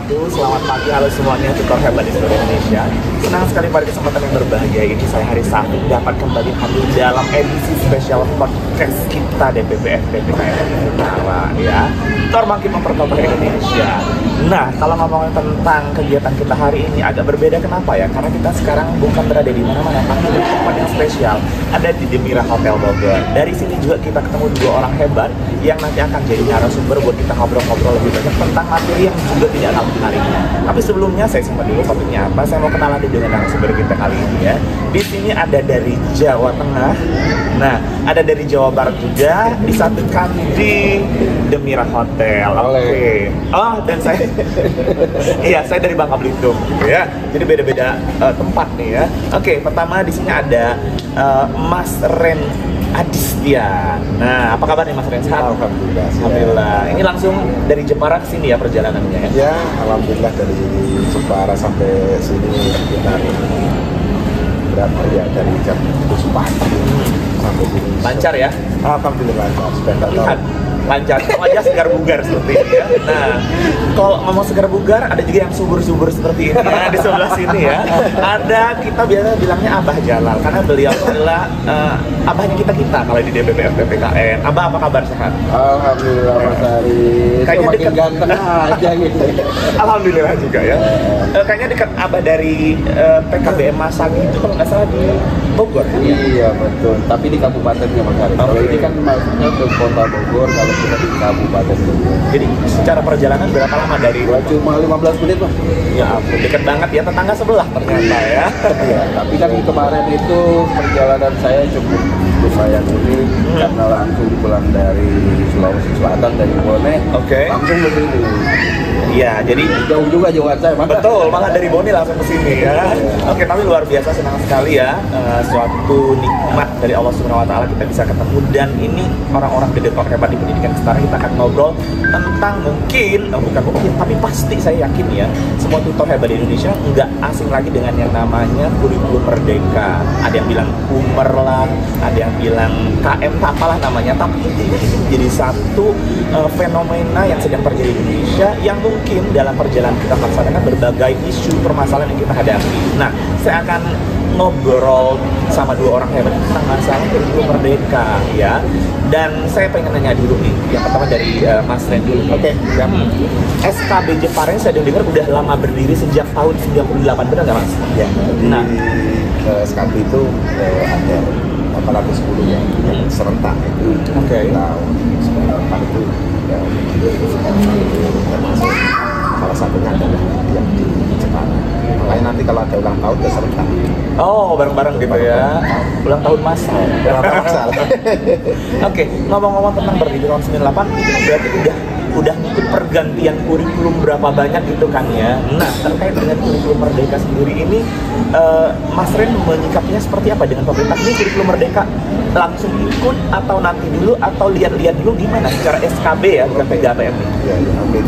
wabarakatuh. Selamat pagi, halo semuanya, tutor hebat di seluruh Indonesia. Senang sekali pada kesempatan yang berbahagia ini saya hari Sabtu dapat kembali hadir dalam edisi spesial podcast kita DPP FPP Utara ya. Tutor makin memperkokoh Indonesia. Nah, kalau ngomongin tentang kegiatan kita hari ini agak berbeda, kenapa ya? Karena kita sekarang bukan berada di mana-mana, tapi di tempat yang spesial, ada di Demira Hotel Bogor. Dari sini juga kita ketemu dua orang hebat yang nanti akan jadi narasumber buat kita ngobrol-ngobrol lebih banyak tentang materi yang juga tidak kalah menariknya. Tapi sebelumnya saya simpan dulu topiknya apa. Saya mau kenalan dulu dengan narasumber kita kali ini ya. Di sini ada dari Jawa Tengah, nah ada dari Jawa Barat juga, disatukan di Demira Hotel. Oke. Oh, dan saya iya, saya dari Bangka Belitung gitu ya. Jadi beda-beda tempat nih ya. Oke, pertama di sini ada Mas Ren Adistia. Nah, apa kabar nih Mas Ren? Sehat? Alhamdulillah. Alhamdulillah. Ini langsung dari Jepara ke sini ya perjalanannya ya? Ya, alhamdulillah dari Jepara sampai sini sekitar berapa ya, dari jam 7 pagi sampai sini. Lancar ya? Alhamdulillah lancar. Sudah Lihat, lancar, wajah segar bugar seperti ini ya. Nah, kalau ngomong segar bugar, ada juga yang subur-subur seperti ini ya, di sebelah sini ya. Ada, kita biasa bilangnya Abah Jalal, karena beliau adalah abahnya kita kalau di DPP FPPKN. Abah, apa kabar, sehat? Alhamdulillah Mas Ari. Kayaknya Makin dekat. ganteng aja gitu. Alhamdulillah juga ya. Kayaknya dekat Abah dari PKBM Masagi itu kalau nggak salah di Bogor ya? Iya betul, tapi di kabupatennya Mas Ari. Kalau ini kan maksudnya ke kota Bogor, kalau kita di kabupaten Bogor. Jadi secara perjalanan berapa lama dari Cuma 15 menit Mas. ya ampun, dekat banget ya, tetangga sebelah ternyata ya. Iya, tapi kan kemarin itu perjalanan saya cukup lumayan ini karena langsung pulang dari Sulawesi Selatan, dari Bone. Oke. Langsung ke sini. Iya, jadi Jauh juga jauhan saya, Mas. betul, malah dari Bone langsung ke sini ya. Oke, tapi luar biasa senang sekali ya. Suatu nikmat dari Allah Subhanahu wa taala kita bisa ketemu, dan ini orang-orang dedetor hebat di pendidikan kesetaraan. Kita akan ngobrol tentang bukan mungkin, tapi pasti saya yakin ya, semua tutor hebat di Indonesia nggak asing lagi dengan yang namanya kurikulum merdeka. Ada yang bilang Kumer lah, ada yang bilang KM, apalah namanya. Tapi intinya itu menjadi satu fenomena yang sedang terjadi di Indonesia, yang mungkin dalam perjalanan kita melaksanakan berbagai isu permasalahan yang kita hadapi. Nah, saya akan ngobrol sama dua orang hebat tentang masalah kurikulum merdeka ya. Dan saya pengen nanya dulu nih, yang pertama dari Mas Ren dulu. Oke. SKB Jepara saya dengar udah lama berdiri sejak tahun 98, benar nggak Mas? Ya, jadi Nah, SKB itu ada 810 ya, yang serentak itu Oke. tahun 98 itu ya, termasuk salah satunya adalah yang di Jepara. Makanya nanti kalau ada ulang tahun ya serentak. oh, bareng-bareng gitu ya. Ulang tahun Mas. Ulang tahun masal. Oke, ngomong-ngomong tentang berdiri tahun 98, itu berarti udah ngikut pergantian kurikulum berapa banyak gitu kan ya. Nah, terkait dengan kurikulum merdeka sendiri ini, Mas Ren menyikapinya seperti apa dengan pemerintah? Ini kurikulum merdeka langsung ikut atau nanti dulu, atau lihat-lihat dulu gimana secara SKB ya, bukan PGAPM nih? Ya, oke,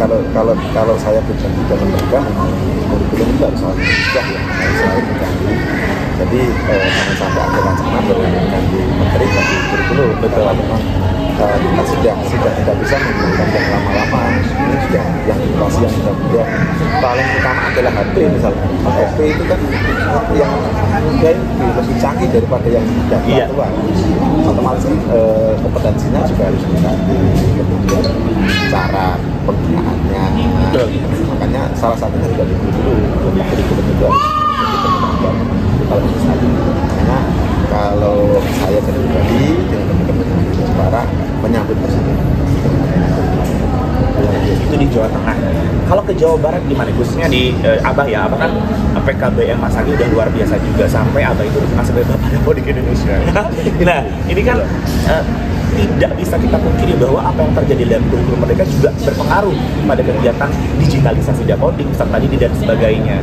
kalau saya pribadi dalam mereka memang kurikulum itu harus sudah ya, harus selalu diganti. Jadi jangan sampai ada wacana berganti menteri, ganti kurikulum. Betul. Karena memang kita sudah tidak bisa menggunakan yang lama-lama. Ini sudah yang inovasi yang sudah paling utama adalah HP misalnya. HP itu kan yang mudah lebih canggih daripada yang sudah Iya. tua. Otomatis kompetensinya juga harus diganti. Kemudian cara penggunaannya. Betul. Makanya salah satunya juga di kurikulum. Kurikulum itu harus diperkembangkan. Kalau misalnya, karena kalau saya pribadi dengan teman-teman yang di Jepara menyambut positif. Itu di Jawa Tengah. Kalau ke Jawa Barat gimana? Khususnya di Abah ya, Abah kan PKBM Masagi udah luar biasa juga, sampai Abah itu dikenal sebagai Bapak Republik Indonesia. Nah, ini kan tidak bisa kita pungkiri bahwa apa yang terjadi dalam kurikulum merdeka juga berpengaruh pada kegiatan digitalisasi dapodik, peserta didik dan sebagainya.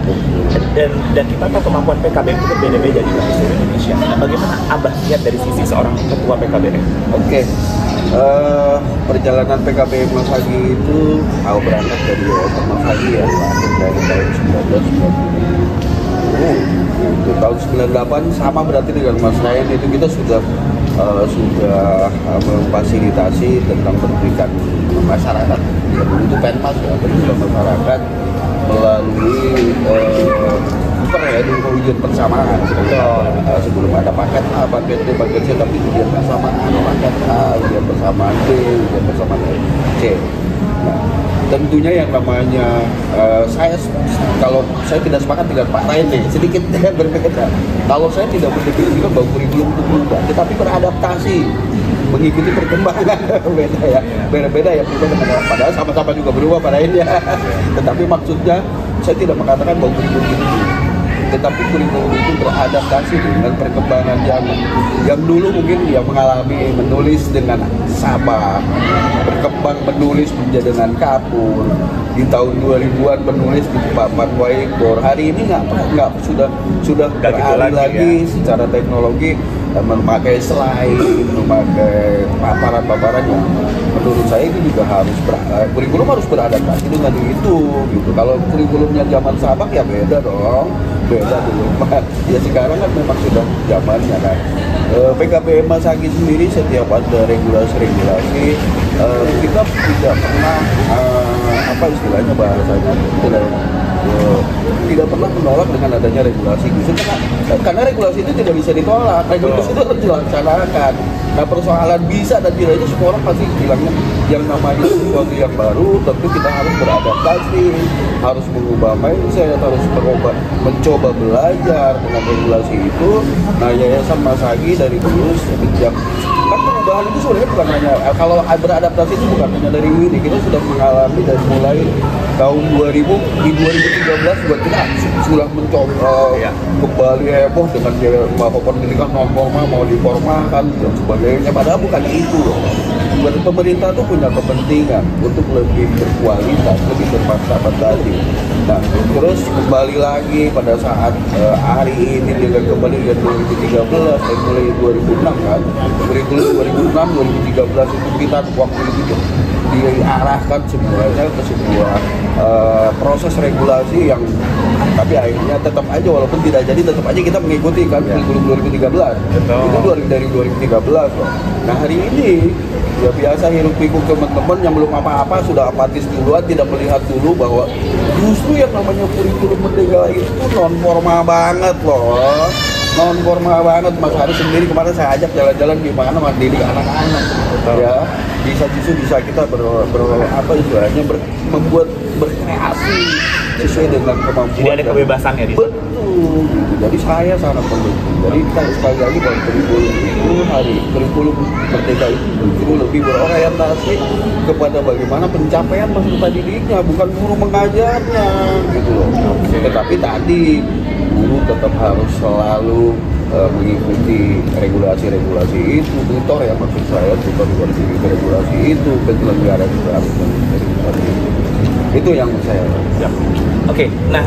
Dan kita tahu kemampuan PKBM itu berbeda-beda di seluruh Indonesia. Nah, bagaimana Abah lihat dari sisi seorang ketua PKBM? Oke. Perjalanan PKBM Masagi itu berangkat dari Mas Hadi ya, lahir dari tahun 1990. Itu tahun 98 sama berarti dengan Mas Ryan, itu kita sudah memfasilitasi tentang pendidikan masyarakat. Jadi itu pentas ya, pendidikan masyarakat melalui ujian persamaan. Sebelum ada paket A, paket B, paket C, tapi ujian persamaan, paket A, ujian persamaan B, ujian persamaan C. Nah, tentunya yang namanya kalau saya tidak sepakat dengan Pak Rain nih, sedikit berbeda. Kalau saya tidak berdefinisikan bahwa kurikulum itu berubah, tetapi beradaptasi mengikuti perkembangan. Beda ya, beda-beda ya, padahal sama-sama juga berubah Pak Rain ya. Tetapi maksudnya saya tidak mengatakan bahwa kurikulum itu, tetapi kurikulum itu beradaptasi dengan perkembangan zaman. Yang dulu mungkin yang mengalami menulis dengan sabak, berkembang menulis menjadi dengan kapur. Di tahun 2000-an menulis di papan whiteboard. Hari ini sudah beralih lagi ya, secara teknologi, memakai slide, memakai paparan-paparan yang menurut saya itu juga harus kurikulum harus beradaptasi dengan itu gitu. Kalau kurikulumnya zaman sabak ya beda dong, beda dulu. Ya sekarang kan memang sudah zamannya kan. PKPM Masagi sendiri setiap ada regulasi-regulasi kita tidak pernah apa istilahnya bahasanya tidak pernah menolak dengan adanya regulasi gitu, karena regulasi itu tidak bisa ditolak, regulasi itu harus dilaksanakan. Nah, persoalan bisa dan tidaknya semua orang pasti bilangnya yang namanya sesuatu yang baru, tentu kita harus beradaptasi, harus mengubah mindset, harus mencoba belajar dengan regulasi itu. Nah, Yayasan Masagi dari dulu sejak kan perubahan itu sebenarnya bukan hanya kalau beradaptasi itu bukan hanya dari ini, kita sudah mengalami dari mulai tahun 2000 di 2013 buat kita sudah mencoba kembali heboh dengan bahwa pendidikan non formal mau diformalkan dan sebagainya, padahal bukan itu loh. Pemerintah tuh punya kepentingan untuk lebih berkualitas, lebih bermartabat tadi. Nah, terus kembali lagi pada saat hari ini dengan kembali dari 2013, mulai 2006 kan, kurikulum 2006, 2013 itu kita waktu itu diarahkan semuanya ke sebuah proses regulasi yang tapi akhirnya tetap aja walaupun tidak jadi tetap aja kita mengikuti kan kurikulum 2013. Itu dari 2013 loh. Nah, hari ini ya biasa hiruk pikuk teman-teman yang belum apa-apa sudah apatis duluan, tidak melihat dulu bahwa justru yang namanya kurikulum merdeka itu non formal banget loh, non formal banget. Mas Hari sendiri kemarin saya ajak jalan-jalan gimana mendidik anak-anak ya, bisa kita apa istilahnya membuat berkreasi sesuai dengan kemampuan. Jadi ada kebebasannya di sana. Betul. Jadi saya sangat mendukung. Jadi kita sekali lagi bahwa kurikulum merdeka itu justru lebih berorientasi kepada bagaimana pencapaian peserta didiknya, bukan guru mengajarnya gitu loh. Tetapi tadi guru tetap harus selalu mengikuti regulasi-regulasi itu, tutor ya maksud saya, tutor regulasi itu, penyelenggara juga harus mengikuti regulasi itu. Itu yang saya ya. Oke, nah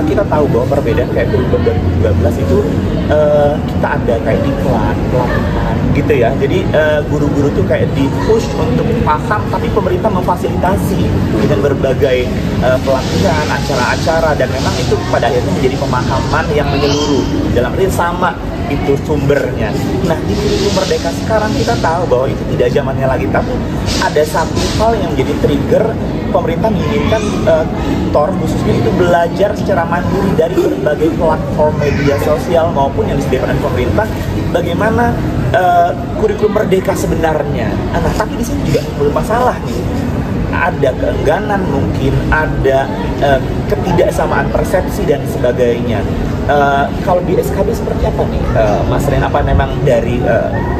kita tahu bahwa perbedaan kayak kurikulum 2012 itu kita ada kayak iklan, pelatihan gitu ya. Jadi guru-guru tuh kayak di-push untuk paham, tapi pemerintah memfasilitasi dengan berbagai pelatihan, acara-acara, dan memang itu pada akhirnya menjadi pemahaman yang menyeluruh dalam arti sama itu sumbernya. Nah, di kurikulum merdeka sekarang kita tahu bahwa itu tidak zamannya lagi, tapi ada satu hal yang menjadi trigger pemerintah menginginkan tutor khususnya itu belajar secara mandiri dari berbagai platform media sosial maupun yang disediakan oleh pemerintah. Bagaimana kurikulum merdeka sebenarnya? Nah, tapi di sini juga bermasalah nih. Ada keengganan mungkin, ada ketidaksamaan persepsi dan sebagainya. Kalau di SKB seperti apa nih, Mas Ren? Apa memang dari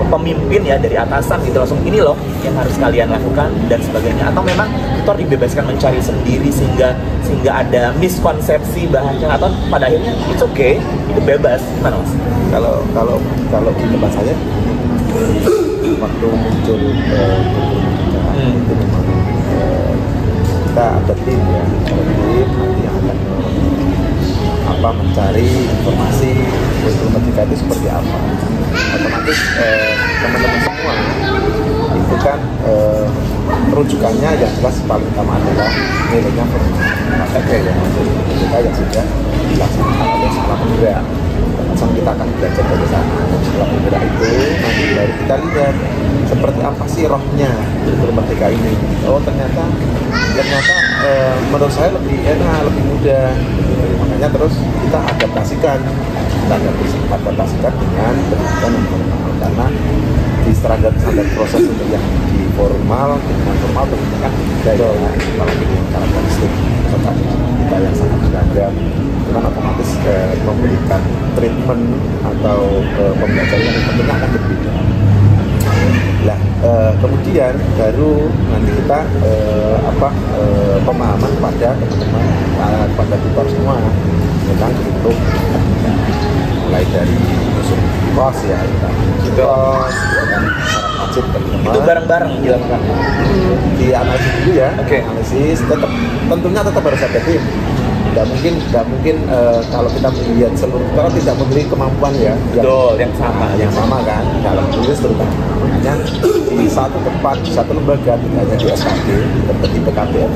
pemimpin ya, dari atasan gitu langsung ini loh yang harus kalian lakukan dan sebagainya? Atau memang tutor dibebaskan mencari sendiri sehingga ada miskonsepsi bahasa, atau pada akhirnya it's okay, itu bebas? Gimana Mas? Kalau menurut saya waktu muncul itu memang kita ada tim ya, nanti yang akan mencari informasi kurikulum merdeka itu seperti apa. Otomatis teman-teman semua itu kan rujukannya yang jelas paling utama adalah nilainya formal, maka yang masuk merdeka yang sudah dilaksanakan oleh sekolah penggerak. Sama kita akan belajar dari sana. Sekolah penggerak itu nanti baru kita lihat seperti apa sih rohnya kurikulum merdeka ini. Oh ternyata menurut saya lebih enak, lebih mudah. Makanya terus kita adaptasikan dengan pendidikan yang formal, karena di standar proses untuk yang di formal dengan formal tentunya kan beda ya, apalagi dengan karakteristik kita yang sangat beragam, itu kan otomatis memberikan treatment atau pembelajaran yang tentunya akan berbeda. Lah kemudian baru nanti kita pemahaman pada teman-teman, pada tutor semua tentang kurikulum, mulai dari usul kos ya, kita kan wajib teman-teman Itu bareng-bareng dilakukan. di analisis dulu ya. Oke. Analisis tentunya tetap harus ada tim. Nggak mungkin kalau kita melihat seluruh, kalau tidak memberi kemampuan ya Betul, yang sama. yang sama kan dalam tulis terutama. Makanya di satu tempat, di satu lembaga, tidak hanya di SKB, tetap di PKBM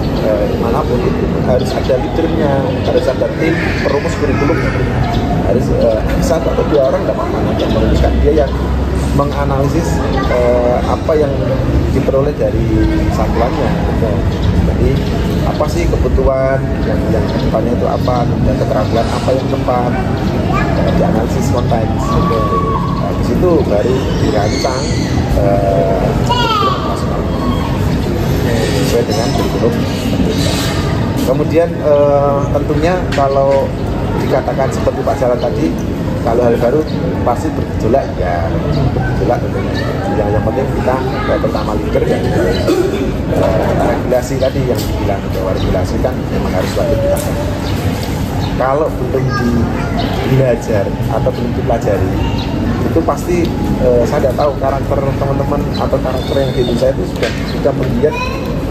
manapun itu harus ada leadernya, harus ada tim perumus kurikulum. Harus satu atau dua orang nggak apa-apa yang merumuskan, dia yang menganalisis apa yang diperoleh dari satuannya. Jadi apa sih kebutuhan yang kedepannya itu apa, dan keterampilan apa yang tepat, dianalisis konteks. Di situ baru dirancang kurikulum nasional sesuai dengan kurikulum pemerintah. Kemudian tentunya kalau dikatakan seperti Pak Jalan tadi, kalau hal baru pasti bergejolak ya, bergejolak tentunya. Yang penting kita pertama leader dan regulasi tadi yang dibilang bahwa regulasi kan memang harus wajib dilakukan. Kalau belum belajar atau belum dipelajari, itu pasti saya tidak tahu karakter teman-teman atau karakter yang di Indonesia itu sudah melihat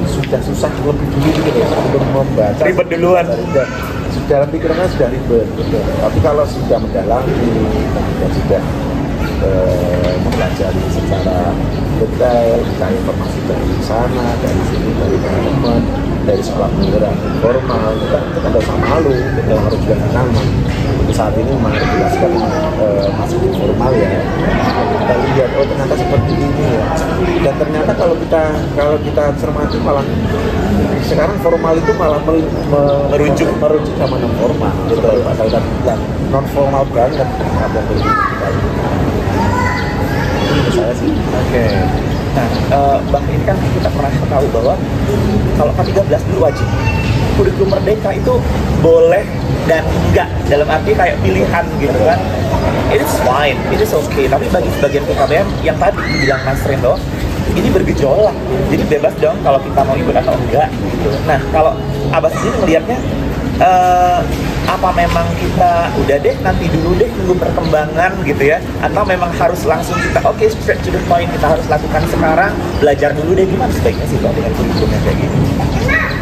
sudah susah lebih dulu gitu ya, belum membaca Ribet duluan. Dalam pikirannya sudah ribet, betul. Tapi kalau sudah mendalami dan sudah mempelajari secara detail, cari informasi dari sana, dari sini, dari teman-teman, dari sekolah penggerak formal, kita tidak usah malu, kita harus juga nyaman. Untuk saat ini memang regulasi kan masih formal ya. Kita lihat, oh ternyata seperti ini ya. Dan ternyata kalau kita cermati malah sekarang formal itu malah merujuk sama non formal. Betul, pasal dan non formal banget apa itu saya sih. Oke. Nah, Bang, ini kan kita pernah tahu bahwa kalau K13 dulu wajib, kurikulum merdeka itu boleh dan enggak, dalam arti kayak pilihan gitu kan. It is fine, it is okay. Tapi bagi sebagian PKBM yang tadi bilang Mas Rendo, ini bergejolak, jadi bebas dong kalau kita mau ikut atau enggak gitu. Nah, kalau Abah sendiri melihatnya apa memang kita udah deh nanti dulu deh tunggu perkembangan gitu ya, atau memang harus langsung kita oke, straight to the point, kita harus lakukan sekarang, belajar dulu deh, gimana sebaiknya sih Bang dengan kurikulumnya kayak gini?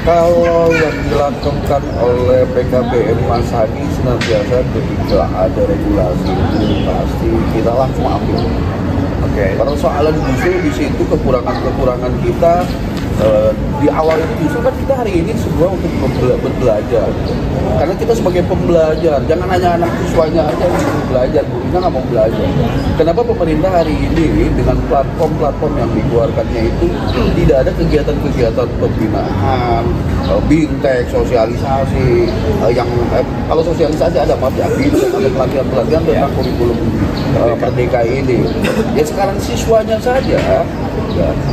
Kalau yang dilakukan oleh PKBM Mas Hadi senantiasa ketika ada regulasi pasti kita langsung ambil. Oke. Persoalan justru di situ kekurangan kita di awal itu justru kan kita hari ini semua untuk belajar, karena kita sebagai pembelajar, jangan hanya anak siswanya aja yang belajar, gurunya nggak mau belajar. Kenapa pemerintah hari ini dengan platform yang dikeluarkannya itu tidak ada kegiatan-kegiatan pembinaan, bintek, sosialisasi, yang kalau sosialisasi ada maaf ya, bintek atau pelatihan-pelatihan tentang kurikulum merdeka ini. Ya sekarang siswanya saja, ya,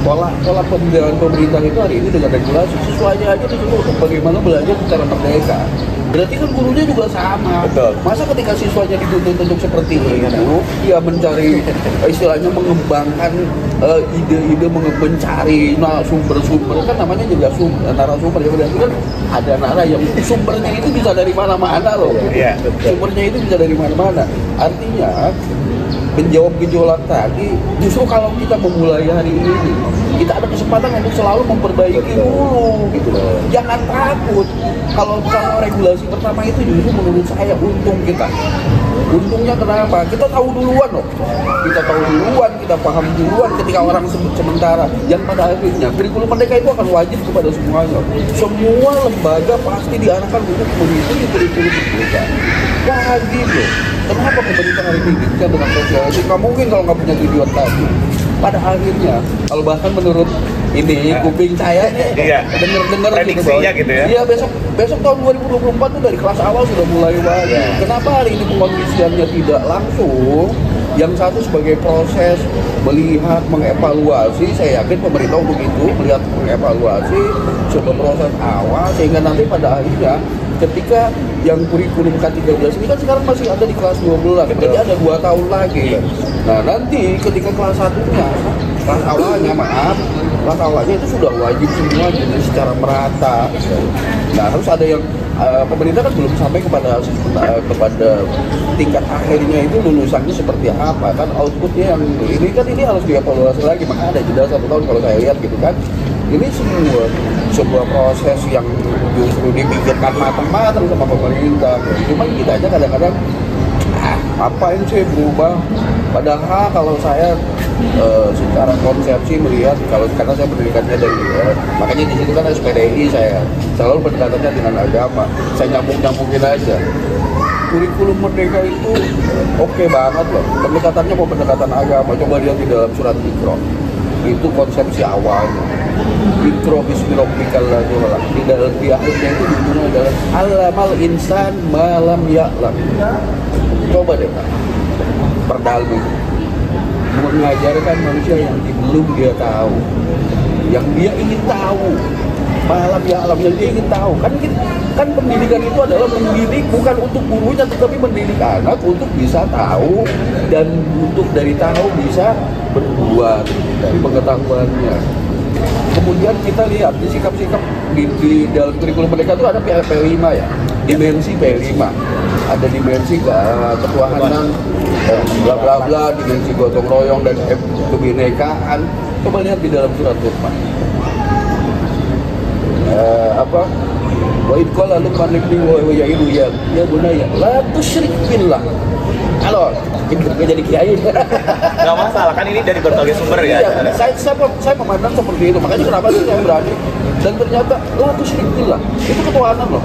pola pembelajaran pemerintah itu hari ini dengan regulasi siswanya aja disuruh bagaimana belajar secara merdeka. Berarti kan gurunya juga sama. Betul. Masa ketika siswanya dituntut untuk seperti itu, dia mencari istilahnya mengembangkan ide-ide, mencari sumber-sumber, kan namanya juga narasumber ya, berarti kan ada narah yang sumbernya itu bisa dari mana-mana loh. Iya, betul. Sumbernya itu bisa dari mana-mana. Artinya menjawab gejolak tadi, justru kalau kita memulai hari ini, kita ada kesempatan untuk selalu memperbaiki dulu gitu. Jangan takut. Kalau regulasi pertama itu justru menurut saya untung kita. Untungnya kenapa? Kita tahu duluan loh. kita tahu duluan, kita paham duluan ketika orang sebut sementara. Yang pada akhirnya kurikulum merdeka itu akan wajib kepada semuanya. Semua lembaga pasti diarahkan untuk mengikuti kurikulum merdeka. Wajib loh. Kenapa pemerintah hari ini bicara dengan sosialisasi? Nggak mungkin kalau nggak punya tujuan tadi. Pada akhirnya, kalau bahkan menurut ini kuping saya nih, denger prediksinya gitu ya. Iya, besok tahun 2024 tuh dari kelas awal sudah mulai wajib. Kenapa hari ini pengkondisiannya tidak langsung? Yang satu sebagai proses melihat, mengevaluasi, saya yakin pemerintah untuk itu melihat, mengevaluasi sebuah proses awal sehingga nanti pada akhirnya ketika yang kurikulum K13 ini kan sekarang masih ada di kelas 12, berarti ada 2 tahun lagi. Nah nanti ketika kelas 1-nya, kelas awalnya itu sudah wajib semua jadi secara merata. Nah harus ada yang pemerintah kan belum sampai kepada tingkat akhirnya itu lulusannya seperti apa kan, outputnya yang ini harus dievaluasi lagi, maka ada jeda 1 tahun kalau saya lihat gitu kan. Ini sebuah proses yang justru dipikirkan matang-matang sama pemerintah. Cuma kita aja kadang-kadang apain sih berubah. Padahal kalau saya secara konsepsi melihat, karena saya pendidikannya dari makanya di situ kan SPDI, saya selalu pendekatannya dengan agama. Saya nyambungin aja. Kurikulum merdeka itu oke banget loh. Pendekatannya mau pendekatan agama. Coba lihat di dalam surat Iqra. Itu konsepsi awalnya. Iqra bismi rabbikal ladzi khalaq. Di akhirnya itu judulnya adalah Allamal insan ma lam ya'lam. Coba deh Pak, perdalmi mengajarkan manusia yang belum dia tahu, yang dia ingin tahu, malam ya alam yang dia ingin tahu. Kan pendidikan itu adalah mendidik bukan untuk gurunya, tetapi mendidik anak untuk bisa tahu dan untuk dari tahu bisa berbuat dari pengetahuannya. Kemudian kita lihat di sikap-sikap di dalam kurikulum mereka itu ada P5 ya, dimensi P5. Ada dimensi ketuhanan, bla bla bla, dimensi gotong royong dan kebinekaan. Coba lihat di dalam surat Luqman. Wa id qala Luqman libni wa ya'idu ya bunayya la tusyrik billah. Halo, jadi kiai. Nggak masalah, kan ini dari berbagai sumber ya. Iya, saya memandang seperti itu. Makanya kenapa sih saya berani? Dan ternyata la tusyrik billah itu ketuhanan loh.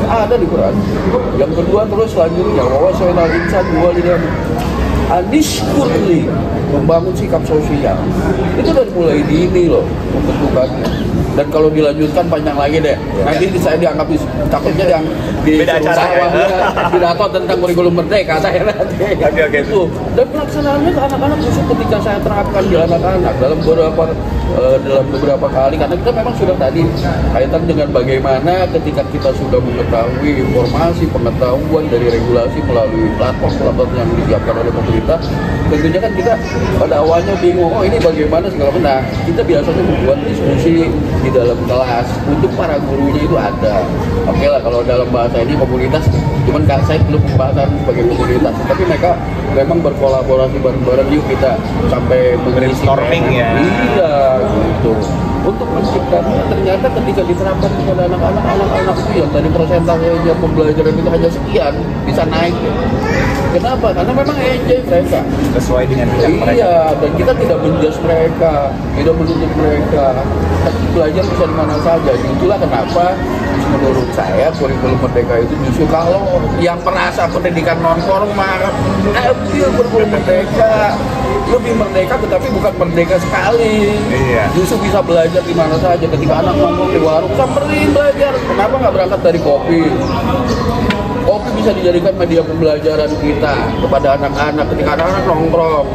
Ada di Quran. Yang kedua terus selanjutnya bahwa soal insan dua lidah anishkurli, membangun sikap sosial. Itu dari mulai dini loh pembentukannya. Dan kalau dilanjutkan panjang lagi deh. Nanti saya dianggap takutnya yang di beda acara ya. pidato tentang kurikulum merdeka saya nanti. Oke. Itu. Dan pelaksanaannya ke anak-anak justru ketika saya terapkan di anak-anak dalam beberapa kali, karena kita memang sudah tadi kaitan dengan bagaimana ketika kita sudah mengetahui informasi pengetahuan dari regulasi melalui platform yang disiapkan oleh pemerintah, tentunya kan kita pada awalnya bingung, oh ini bagaimana segala macam. Nah, kita biasanya membuat diskusi di dalam kelas untuk para gurunya itu ada. Oke lah kalau dalam bahasa ini komunitas, cuman saya belum membahasan sebagai komunitas, tapi mereka memang berkolaborasi bareng-bareng, yuk kita sampai brainstorming ya. Iya gitu. Untuk menciptakan, ternyata ketika diterapkan kepada anak-anak itu yang tadi persentasenya pembelajaran itu hanya sekian bisa naik. Kenapa? Karena memang enjoy mereka Sesuai dengan mereka. Iya, dan kita tidak menjudge mereka, tidak menuntut mereka. Tapi belajar bisa di mana saja. Itulah kenapa menurut saya kurikulum merdeka itu justru kalau yang merasa pendidikan non formal, kurikulum merdeka lebih merdeka, tetapi bukan merdeka sekali. Iya. Justru bisa belajar di mana saja. Ketika anak nongkrong di warung, samperin belajar. Kenapa nggak berangkat dari kopi? Kopi bisa dijadikan media pembelajaran kita kepada anak-anak ketika anak-anak nongkrong.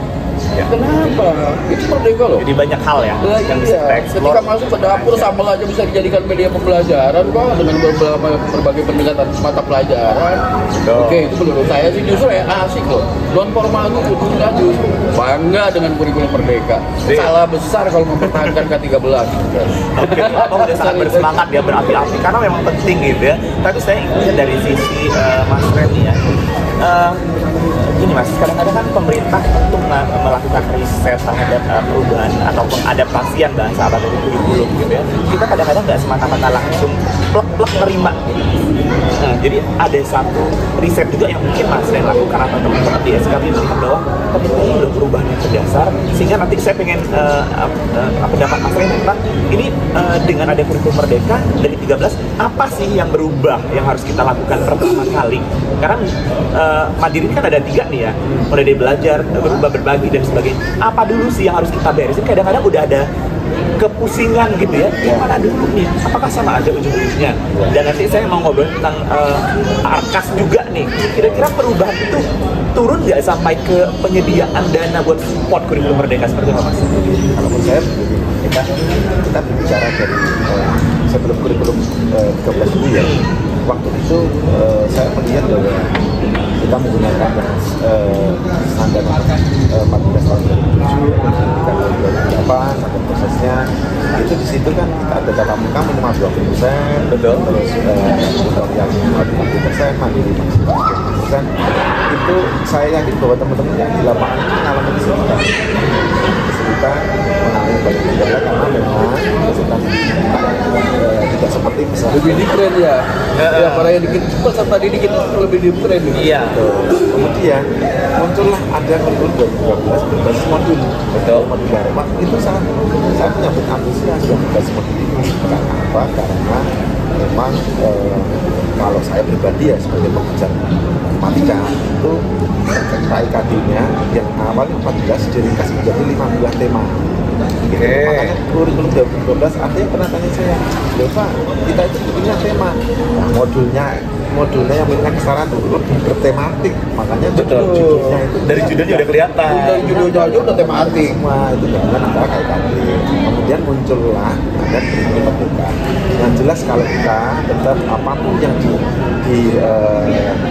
Ya. Kenapa? Itu merdeka loh. Jadi banyak hal ya Nah, yang bisa kita iya, explore. ketika masuk ke dapur sambal aja bisa dijadikan media pembelajaran kok, dengan berbagai pendekatan mata pelajaran. Betul. Oke, itu menurut saya sih justru asik loh. Non formal itu butuhnya justru bangga dengan kurikulum merdeka. Iya. Salah besar kalau mempertahankan K13. Oke, Abang udah sangat bersemangat ya, berapi-api karena memang penting gitu ya. Tapi saya ingin dari sisi Mas Reni ya, Gini mas, kadang-kadang kan pemerintah untuk melakukan riset terhadap perubahan atau pengadaptasian bahasa apa dari kurikulum gitu ya, kita kadang-kadang nggak semata-mata langsung plek-plek terima gitu. Nah, jadi ada satu riset juga yang mungkin mas yang lakukan atau teman-teman di SKB melihat bahwa ternyata ini udah perubahan yang berdasar, sehingga nanti saya pengen pendapat mas Ren tentang ini dengan ada kurikulum merdeka dari 13, apa sih yang berubah yang harus kita lakukan pertama kali? Karena Mandiri kan ada 3 nih ya, mulai dari belajar, berubah, berbagi dan sebagainya. Apa dulu sih yang harus kita beresin? Kadang-kadang udah ada kepusingan gitu ya, yang mana dulu nih? Apakah sama aja ujung-ujungnya? Dan nanti saya mau ngobrol tentang Arkas juga nih. Kira-kira perubahan itu turun nggak sampai ke penyediaan dana buat support kurikulum merdeka seperti apa mas? Kalau menurut saya kita berbicara dari sebelum kurikulum 13 itu ya, waktu itu saya melihat bahwa kita menggunakan standar 14 tahun 2007, tahun 2008, ada prosesnya. Itu di situ kan kita ada tatap muka minimal 20%, betul. Terus yang 50%, mandiri maksimal 20%. Itu saya yakin bahwa teman-teman yang di lapangan itu mengalami kesulitan mengalami banyak kendala karena memang kesulitan tidak seperti misalnya lebih di keren ya. Ya, para yang dikit peserta didik itu lebih di keren. Iya. Kemudian muncullah ada kurikulum 2012 berbasis modul. Betul. Modul baru. Itu saya menyambut antusias yang berbasis modul ini. Karena apa? Karena memang kalau saya pribadi ya sebagai pengajar matematika itu KIKD-nya yang awalnya 14 diringkas menjadi 15 tema. Gitu. Makanya kurikulum 2012 ada yang pernah tanya saya, Pak, kita itu punya tema. Nah, modulnya yang punya kesetaraan dulu bertematik, makanya judulnya itu dari judulnya udah kelihatan. Dari judulnya aja udah tematik. Semua itu dengan ada KIKD. Kemudian muncullah ada kurikulum merdeka. Yang jelas kalau kita tetap apapun yang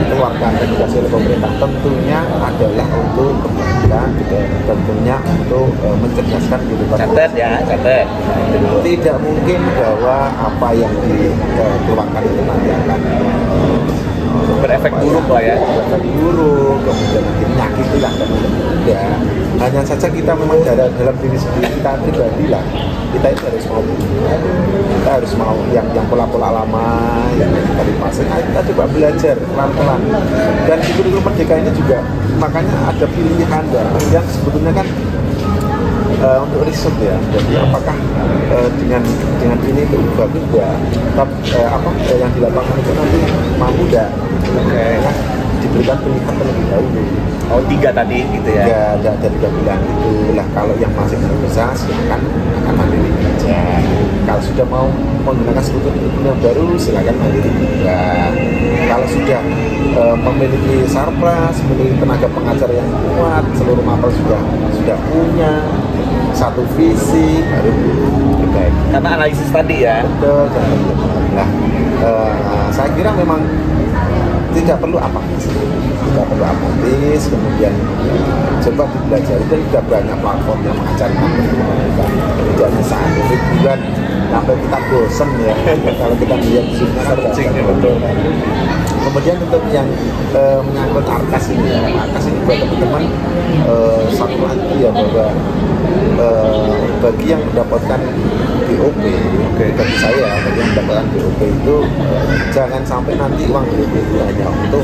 dikeluarkan regulasi oleh pemerintah tentunya adalah untuk kebaikan, tentunya untuk mencerdaskan kehidupan. Catat ya, catat. Tidak mungkin bahwa apa yang dikeluarkan itu nanti akan berefek buruk lah ya. Berefek buruk, kemudian nanti menyakitilah teman-teman. Ya, hanya saja kita memang dalam diri sendiri kita pribadi lah. Kita itu harus mau yang pola-pola lama yang dari pasien. Kita coba belajar pelan-pelan. Dan di kurikulum merdeka ini juga makanya ada pilihan yang sebetulnya kan untuk riset ya. Jadi apakah dengan ini itu bagus ya? Yang di lapangan itu nanti mampu enggak? Kan diberikan pilihan terlebih dahulu. Oh 3 tadi gitu ya? Ya, dari 3 bilang itu lah. Kalau yang masih belum bisa silakan mandiri aja. Kalau sudah mau menggunakan struktur yang baru silakan mandiri juga. Kalau sudah memiliki sarpras, memiliki tenaga pengajar yang kuat, seluruh mapel sudah punya satu visi baru terbaik. Karena analisis tadi ya. Betul. Nah, saya kira memang tidak perlu apatis, kemudian coba dipelajari dan juga banyak platform yang mengajarkan tidak hanya 1 bulan sampai kita bosan ya kalau kita lihat Zoom-nya searching ya, betul. Kemudian untuk yang menyangkut Arkas ini buat teman-teman satu lagi ya bahwa bagi yang mendapatkan BOP, bagi saya bagi yang mendapatkan BOP itu jangan sampai nanti uang BOP itu hanya untuk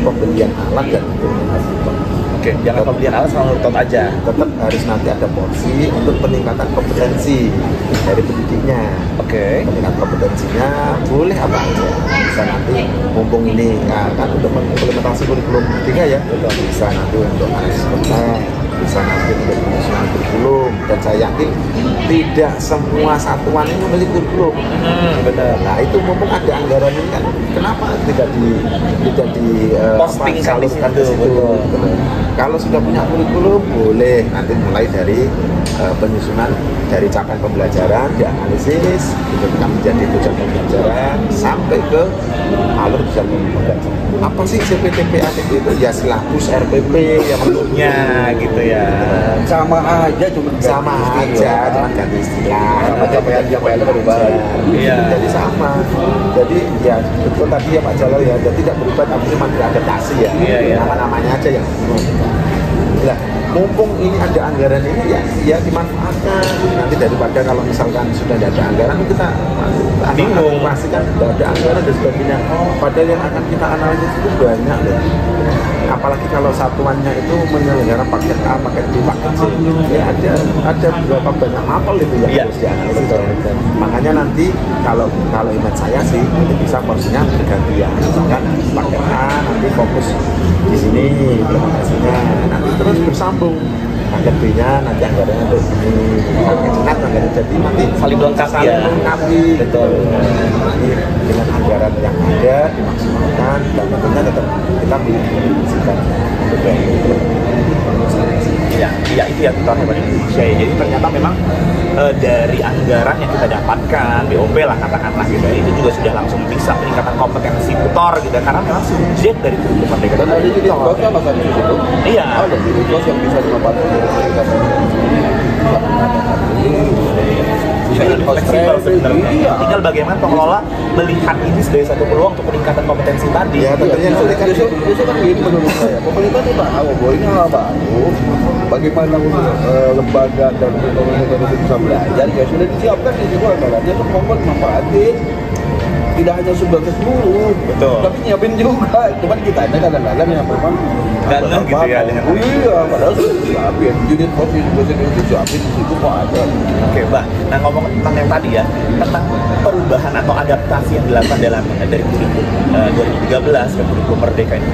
pembelian alat dan jangan pembelian alat sama nonton aja. Tetap harus nanti ada porsi untuk peningkatan kompetensi dari pendidiknya. Peningkatan kompetensinya boleh apa aja. Bisa nanti mumpung ini kan untuk mengimplementasi kurikulum 3 ya. Bisa nanti untuk analisis konten, bisa nanti untuk penyusunan kurikulum, dan saya yakin tidak semua satuan ini memiliki kurikulum. Benar. Nah itu mumpung ada anggaran ini kan, kenapa tidak di posting salurkan ke situ? Kalau sudah punya kurikulum boleh nanti mulai dari penyusunan dari capaian pembelajaran, dianalisis, itu menjadi tujuan pembelajaran sampai ke alur tujuan pembelajaran. apa sih CPTPA itu? Ya silabus RPP yang Sebelumnya gitu ya. Sama aja cuma sama aja, cuma ganti istilah. Sama capaian berubah. Iya. Jadi sama. Jadi ya betul tadi ya Pak Jalal ya, jadi tidak berubah tapi cuma diadaptasi ya. Iya, iya. Nama-namanya aja yang lah, mumpung ini ada anggaran ini ya dimanfaatkan. Nanti daripada kalau misalkan sudah tidak ada anggaran kita bingung, masih kan tidak ada anggaran dan sebagainya. Padahal yang akan kita analisis itu banyak loh. Apalagi kalau satuannya itu menyelenggarakan paket A, paket B, paket C. Ya ada beberapa banyak mapel itu yang Iya. harus dianalisis. Makanya nanti kalau ingat saya sih itu bisa porsinya bergantian. Misalkan paket A nanti fokus di sini implementasinya, nanti terus bersambung. Paket B-nya nanti anggarannya untuk ini, paket C anggarannya jadi nanti Saling melengkapi ya. melengkapi. Betul. Jadi dengan anggaran yang ada dimaksimalkan dan tentunya tetap kita menginvestasikan untuk Ya, itu ya fitur hebat Indonesia ya. Jadi ternyata memang dari anggaran yang kita dapatkan, BOP lah katakanlah gitu ya, itu juga sudah langsung bisa peningkatan kompetensi tutor gitu, karena memang subjek dari kurikulum merdeka Dan ada jadi tutor mas di situ. Iya. Ada jadi tutor yang bisa dimanfaatkan dari pendidikan. Fleksibel sebenarnya. Iya. Tinggal bagaimana pengelola melihat ini sebagai satu peluang untuk peningkatan kompetensi tadi. Ya, tentunya nanti kan Justru kan gini menurut saya, pemerintah itu tahu bahwa ini hal baru. Bagaimana lembaga dan pemerintah itu bisa belajar, ya sudah disiapkan di situ anggarannya untuk manfaatin. Tidak hanya sebatas guru, Betul. tapi nyiapin juga. Cuman kita ada kadang-kadang yang memang Ganteng gitu ya dengan hal ini. Iya, padahal sudah disiapin. Unit posisi juga disiapin di situ kok ada. Oke, Bah. Nah, ngomong tentang yang tadi ya, tentang perubahan atau adaptasi yang dilakukan dari kurikulum 2013 ke kurikulum merdeka ini,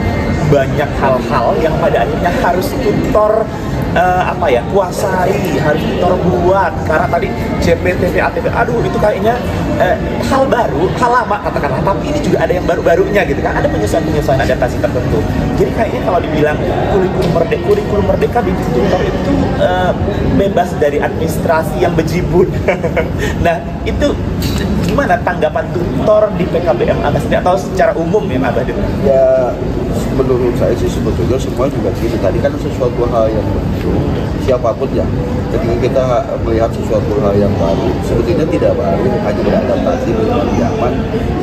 banyak hal-hal yang pada akhirnya harus tutor kuasai, harus tutor buat, karena tadi CPTP, ATP, aduh itu kayaknya hal baru, hal lama katakanlah, tapi ini juga ada yang baru-barunya gitu kan, ada penyesuaian adaptasi tertentu. Jadi kayaknya kalau dibilang kurikulum merdeka bikin tutor itu bebas dari administrasi yang bejibun. Nah, itu gimana tanggapan tutor di PKBM Abah sendiri atau secara umum ya Abah? Ya menurut saya sih sebetulnya semua juga gini, tadi kan sesuatu hal yang baru, siapapun ya ketika kita melihat sesuatu hal yang baru sebetulnya tidak baru, hanya beradaptasi dengan zaman.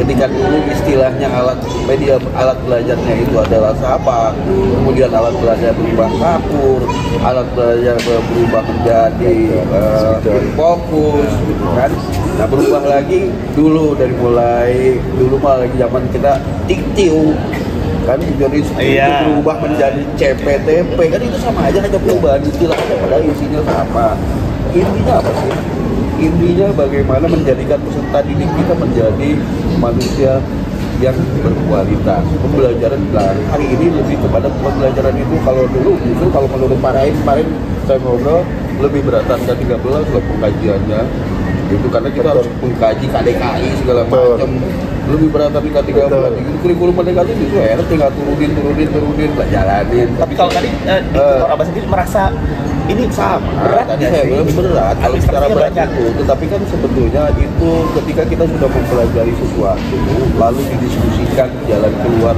Ketika dulu istilahnya alat belajarnya itu adalah apa, kemudian alat belajar berubah kapur, alat belajar berubah menjadi fokus gitu kan. Nah berubah lagi dulu dari mulai dulu malah lagi zaman kita tiktiu kan, jadi itu berubah menjadi CPTP kan, itu sama aja, hanya perubahan istilahnya padahal isinya sama. Intinya apa sih? Intinya bagaimana menjadikan peserta didik kita menjadi manusia yang berkualitas. Pembelajaran hari ini lebih kepada pembelajaran itu, kalau dulu justru kalau menurut Pak Raif kemarin saya ngobrol lebih beratan ke 13 loh pengkajiannya itu, karena kita harus mengkaji KDKI segala macam, lebih beratan di K13. Kurikulum merdeka itu justru enak, tinggal turunin jalanin. Tapi kalau tadi tutor Abah sendiri merasa ini sama berat tadi nggak saya sih? bilang berat kalau secara Administrasinya berat banyak. itu, tetapi kan sebetulnya itu ketika kita sudah mempelajari sesuatu lalu didiskusikan jalan keluar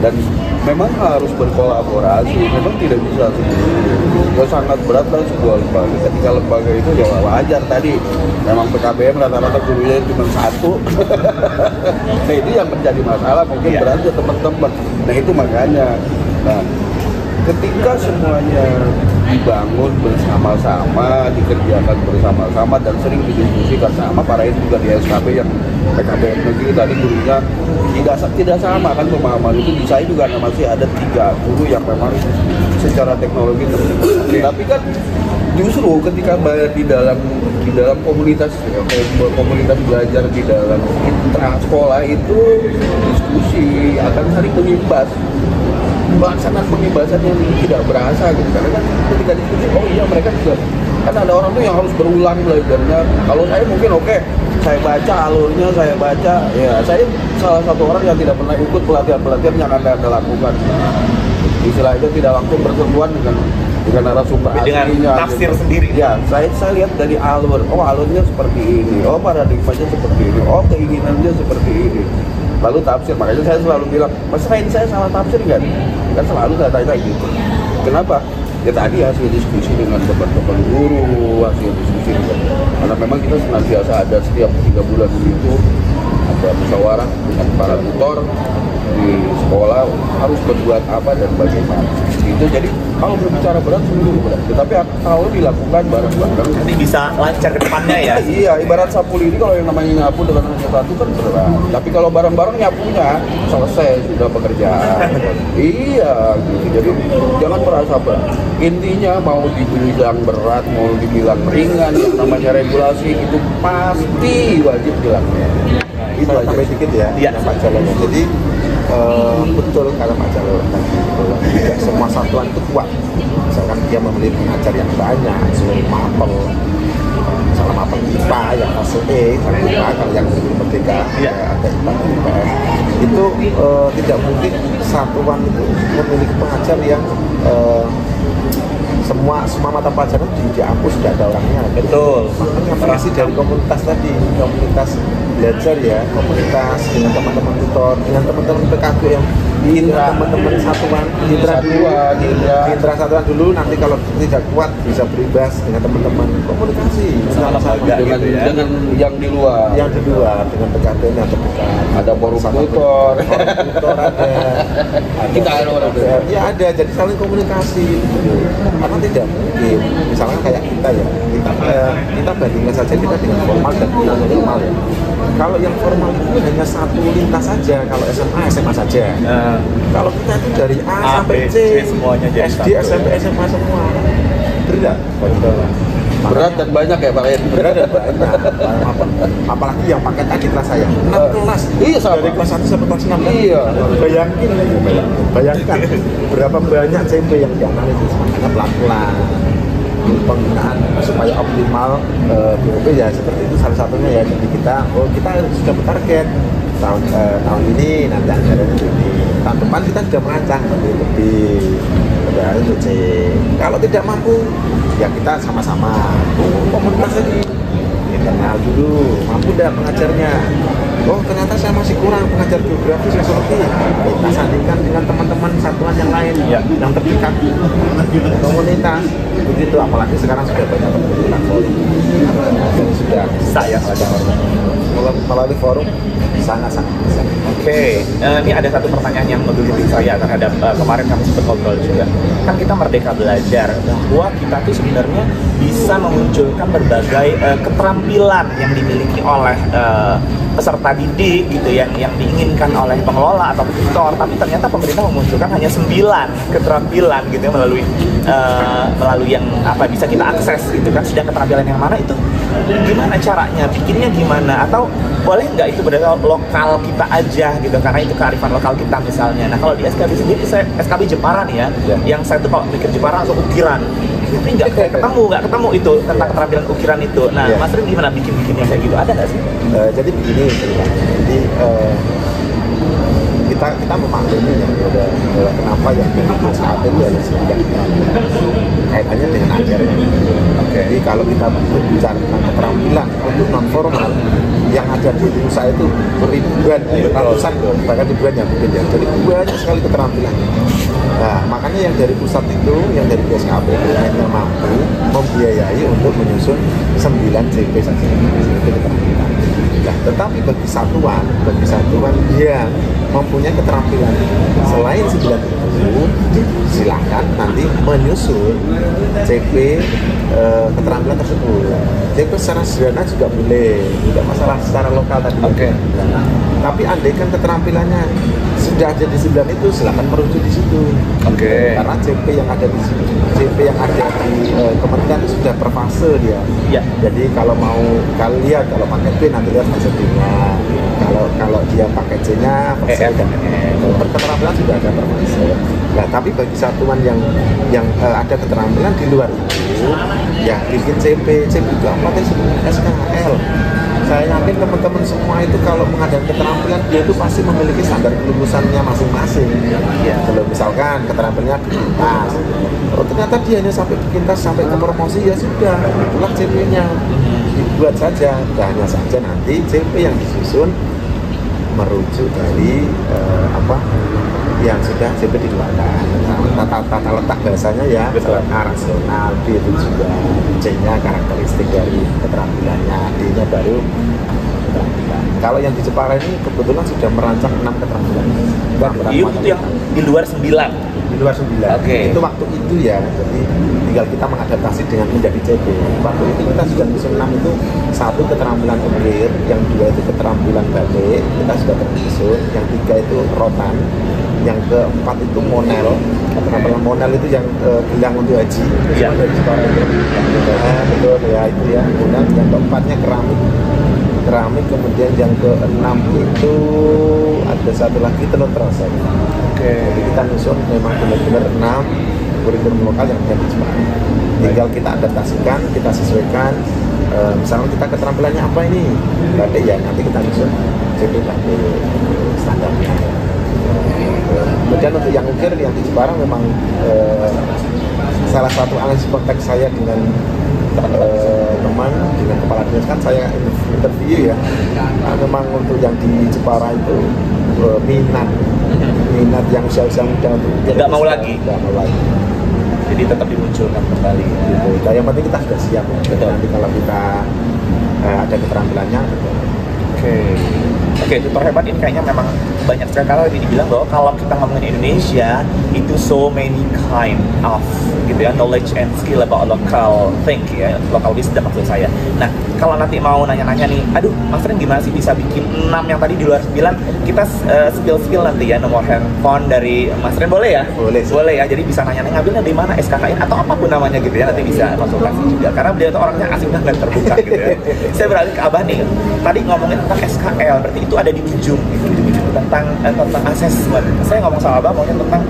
dan memang harus berkolaborasi, memang tidak bisa sendiri. Ya sangat berat dan sebuah lembaga. Ketika lembaga itu ya wajar tadi memang PKBM rata-rata gurunya cuma satu. Nah itu yang menjadi masalah mungkin berat ya teman-teman. Nah itu makanya. Nah ketika semuanya dibangun bersama-sama, dikerjakan bersama-sama dan sering didiskusikan sama, para itu juga di SKB yang PKBM negeri tadi gurunya tidak sama kan pemahaman itu. Di saya juga masih ada 3 guru yang memang secara teknologi tertentu. Tapi kan justru ketika di dalam komunitas belajar di dalam sekolah itu diskusi akan saling mengimbas. Pelaksanaan pengibasan yang tidak berasa gitu, karena kan ketika diskusi oh iya mereka juga kan ada orang tuh yang harus berulang belajarnya. Kalau saya mungkin saya baca alurnya, saya baca ya, saya salah satu orang yang tidak pernah ikut pelatihan yang anda lakukan, istilahnya tidak langsung bersentuhan dengan narasumber dengan aslinya tafsir gitu. sendiri. Ya saya lihat dari alurnya seperti ini, paradigmanya seperti ini, keinginannya seperti ini. lalu tafsir. Makanya saya selalu bilang, masa ini saya salah tafsir kan? Kan selalu saya tanya gitu. Kenapa? Ya tadi hasil diskusi dengan teman-teman guru, hasil diskusi dengan, karena memang kita senantiasa ada setiap 3 bulan itu ada musyawarah dengan para tutor di sekolah harus berbuat apa dan bagaimana. Itu jadi kalau berbicara berat sungguh berat, tetapi kalau dilakukan bareng-bareng Nanti bisa lancar ke depannya ya. iya, ibarat sapu lidi kalau yang namanya nyapu dengan hanya satu kan berat. Tapi kalau bareng-bareng nyapunya selesai sudah pekerjaan. Iya, gitu. Jadi jangan merasa berat. Intinya mau dibilang berat, mau dibilang ringan, yang namanya regulasi itu pasti wajib dilakukan. Itu Saya aja. tambah dikit ya, Iya. yang Pak Jalil. Jadi betul kata Pak Jalil tadi, bahwa tidak semua satuan itu kuat. Misalkan dia memiliki pengajar yang banyak, selain mapel, misalnya mapel IPA yang fase E, IPA kalau yang guru merdeka, Iya. ada IPA dan IPS. Itu tidak mungkin satuan itu memiliki pengajar yang semua mata pelajaran dihapus, sudah ada orangnya. Betul. Makanya versi dari komunitas tadi, komunitas belajar ya, komunitas dengan teman-teman tutor, dengan teman-teman PKB yang Indra. teman-teman satuan, Indra dulu, Indra satuan dulu, nanti kalau tidak kuat bisa berimbas dengan teman-teman komunikasi Sama-sama. dengan gitu ya. dengan yang di luar. yang kedua dengan PKB yang terdekat. Ada forum Sama tutor. forum tutor ada Kita ada orang tutor. ya ada, jadi saling komunikasi gitu. Karena tidak mungkin misalnya kayak kita ya, kita bandingkan saja kita dengan formal dan non formal ya. Kalau yang formal itu hanya satu lintas saja, kalau SMA saja. Nah, Kalau kita itu dari A A, sampai B, C, C semuanya jadi SD, satu, ya. SMP, SMA semua. Berat. betul. Berat dan banyak ya Pak Ed. Berat dan banyak. Apalagi yang paket tadi kelas saya 6 kelas. Iya, sama. Dari kelas 1 sampai kelas 6 kan? Iya. Bayangkan berapa banyak CP yang dianalisis. Makanya pelan-pelan penggunaan supaya optimal BOP ya seperti itu salah satunya ya. Jadi kita sudah bertarget tahun ini nanti anggaran ini, tahun depan kita sudah merancang lebih untuk C. Kalau tidak mampu ya kita sama-sama komunitas lagi internal dulu, mampu tidak pengajarnya, oh ternyata saya masih kurang pengajar geografi seperti kita sandingkan dengan teman-teman satuan yang lain Ya. yang terdekat komunitas begitu. Apalagi sekarang sudah banyak teman-teman forum dan sudah Saya melalui forum sangat-sangat bisa. Oke, ini ada satu pertanyaan yang menggelitik saya terhadap kemarin kami sempat ngobrol juga. Kan kita merdeka belajar bahwa kita tuh sebenarnya bisa memunculkan berbagai keterampilan yang dimiliki oleh peserta didik gitu yang diinginkan oleh pengelola atau tutor, tapi ternyata pemerintah memunculkan hanya 9 keterampilan gitu ya, melalui yang apa bisa kita akses gitu kan. Sedang keterampilan yang mana itu gimana caranya, bikinnya gimana, atau boleh nggak itu benar lokal kita aja gitu karena itu kearifan lokal kita misalnya. Nah kalau di SKB sendiri, saya SKB Jepara nih ya, yang saya tuh kalau mikir Jepara atau ukiran tapi nggak ketemu itu tentang keterampilan ukiran itu. Nah Mas Rin gimana bikinnya kayak gitu, ada nggak sih? Jadi begini ceritanya. Jadi kita memahami ya kenapa yang memiliki SKP itu ada 9 kaitannya dengan ajarnya. Jadi kalau kita berbicara tentang keterampilan untuk non formal yang ada di Indonesia itu beribuan, ratusan bahkan ribuan ya mungkin ya. Jadi banyak sekali keterampilan. Nah, makanya yang dari pusat itu, yang dari BSKP itu hanya mampu membiayai untuk menyusun 9 CP saja. Itu keterampilan. Nah, tetapi bagi satuan yang mempunyai keterampilan selain 9 itu, silahkan nanti menyusun CP keterampilan tersebut. CP secara sederhana juga boleh, tidak masalah secara lokal tadi. Oke. Tapi andaikan keterampilannya sudah ada di 9 itu, silahkan merujuk di situ. Oke. Karena CP yang ada di CP yang ada di kementerian itu sudah per fase dia. Ya. Jadi kalau mau lihat kalau pakai B nanti lihat fase B-nya. Kalau dia pakai C-nya, fase dan E. Keterampilan sudah ada per fase. Nah, tapi bagi satuan yang ada keterampilan di luar itu, ya bikin CP itu apa sih SKL. Saya yakin teman-teman semua itu kalau mengadakan keterampilan dia itu pasti memiliki standar kelulusannya masing-masing. Ya, kalau misalkan keterampilannya pintas, oh ternyata dia hanya sampai pintas sampai ke promosi, ya sudah, itulah CP-nya dibuat saja. Dan hanya saja nanti CP yang disusun merujuk dari apa yang sudah JP dikeluarkan. Tata letak bahasanya ya rasional, D itu juga, C-nya karakteristik dari keterampilannya, D-nya baru keterampilan. Kalau yang di Jepara ini kebetulan sudah merancang 6 keterampilan. Itu yang di luar 9. Di luar 9. Oke. Itu waktu itu ya, jadi tinggal kita mengadaptasi dengan menjadi CB. Waktu itu kita sudah musim 6 itu 1 keterampilan ulir, yang 2 itu keterampilan balik, kita sudah tersusun, yang 3 itu rotan, yang keempat itu monel. Keterampilan monel itu yang gelang untuk haji. Iya. Dari Jepara itu. Betul ya, itu ya. Kemudian yang keempatnya keramik, kemudian yang keenam itu ada satu lagi tenun terasa. Oke. Jadi kita nyusun memang benar-benar 6 kurikulum lokal yang ada di Jepara. Tinggal kita adaptasikan, kita sesuaikan. Misalnya kita keterampilannya apa ini? Batik ya, nanti kita nyusun jadi batik standarnya. Kemudian untuk yang ukir yang di Jepara memang salah satu analisis konteks saya dengan teman dengan kepala dinas kan saya interview ya. Memang untuk yang di Jepara itu minat yang usia-usia muda untuk nggak mau lagi. Jadi tetap dimunculkan kembali. Gitu. Nah, yang penting kita sudah siap. Betul. Nanti kalau kita ada keterampilannya. Oke, tutor hebat ini kayaknya memang banyak sekali. Kalau tadi dibilang bahwa kalau kita ngomongin Indonesia itu so many kind of gitu ya, knowledge and skill about local thing ya, local wisdom maksud saya. Nah, kalau nanti mau nanya-nanya nih, aduh Mas Ren gimana sih bisa bikin 6 yang tadi di luar 9, kita skill nanti ya, nomor handphone dari Mas Ren boleh ya? Boleh ya, jadi bisa nanya-nanya ngambilnya di mana, SKKN atau apapun namanya gitu ya, nanti bisa konsultasi juga, karena beliau itu orangnya asik dan terbuka gitu ya. Saya beralih ke Abah nih, tadi ngomongin tentang SKL, berarti itu ada di ujung gitu, tentang asesmen. Saya ngomong sama Abah ngomongin tentang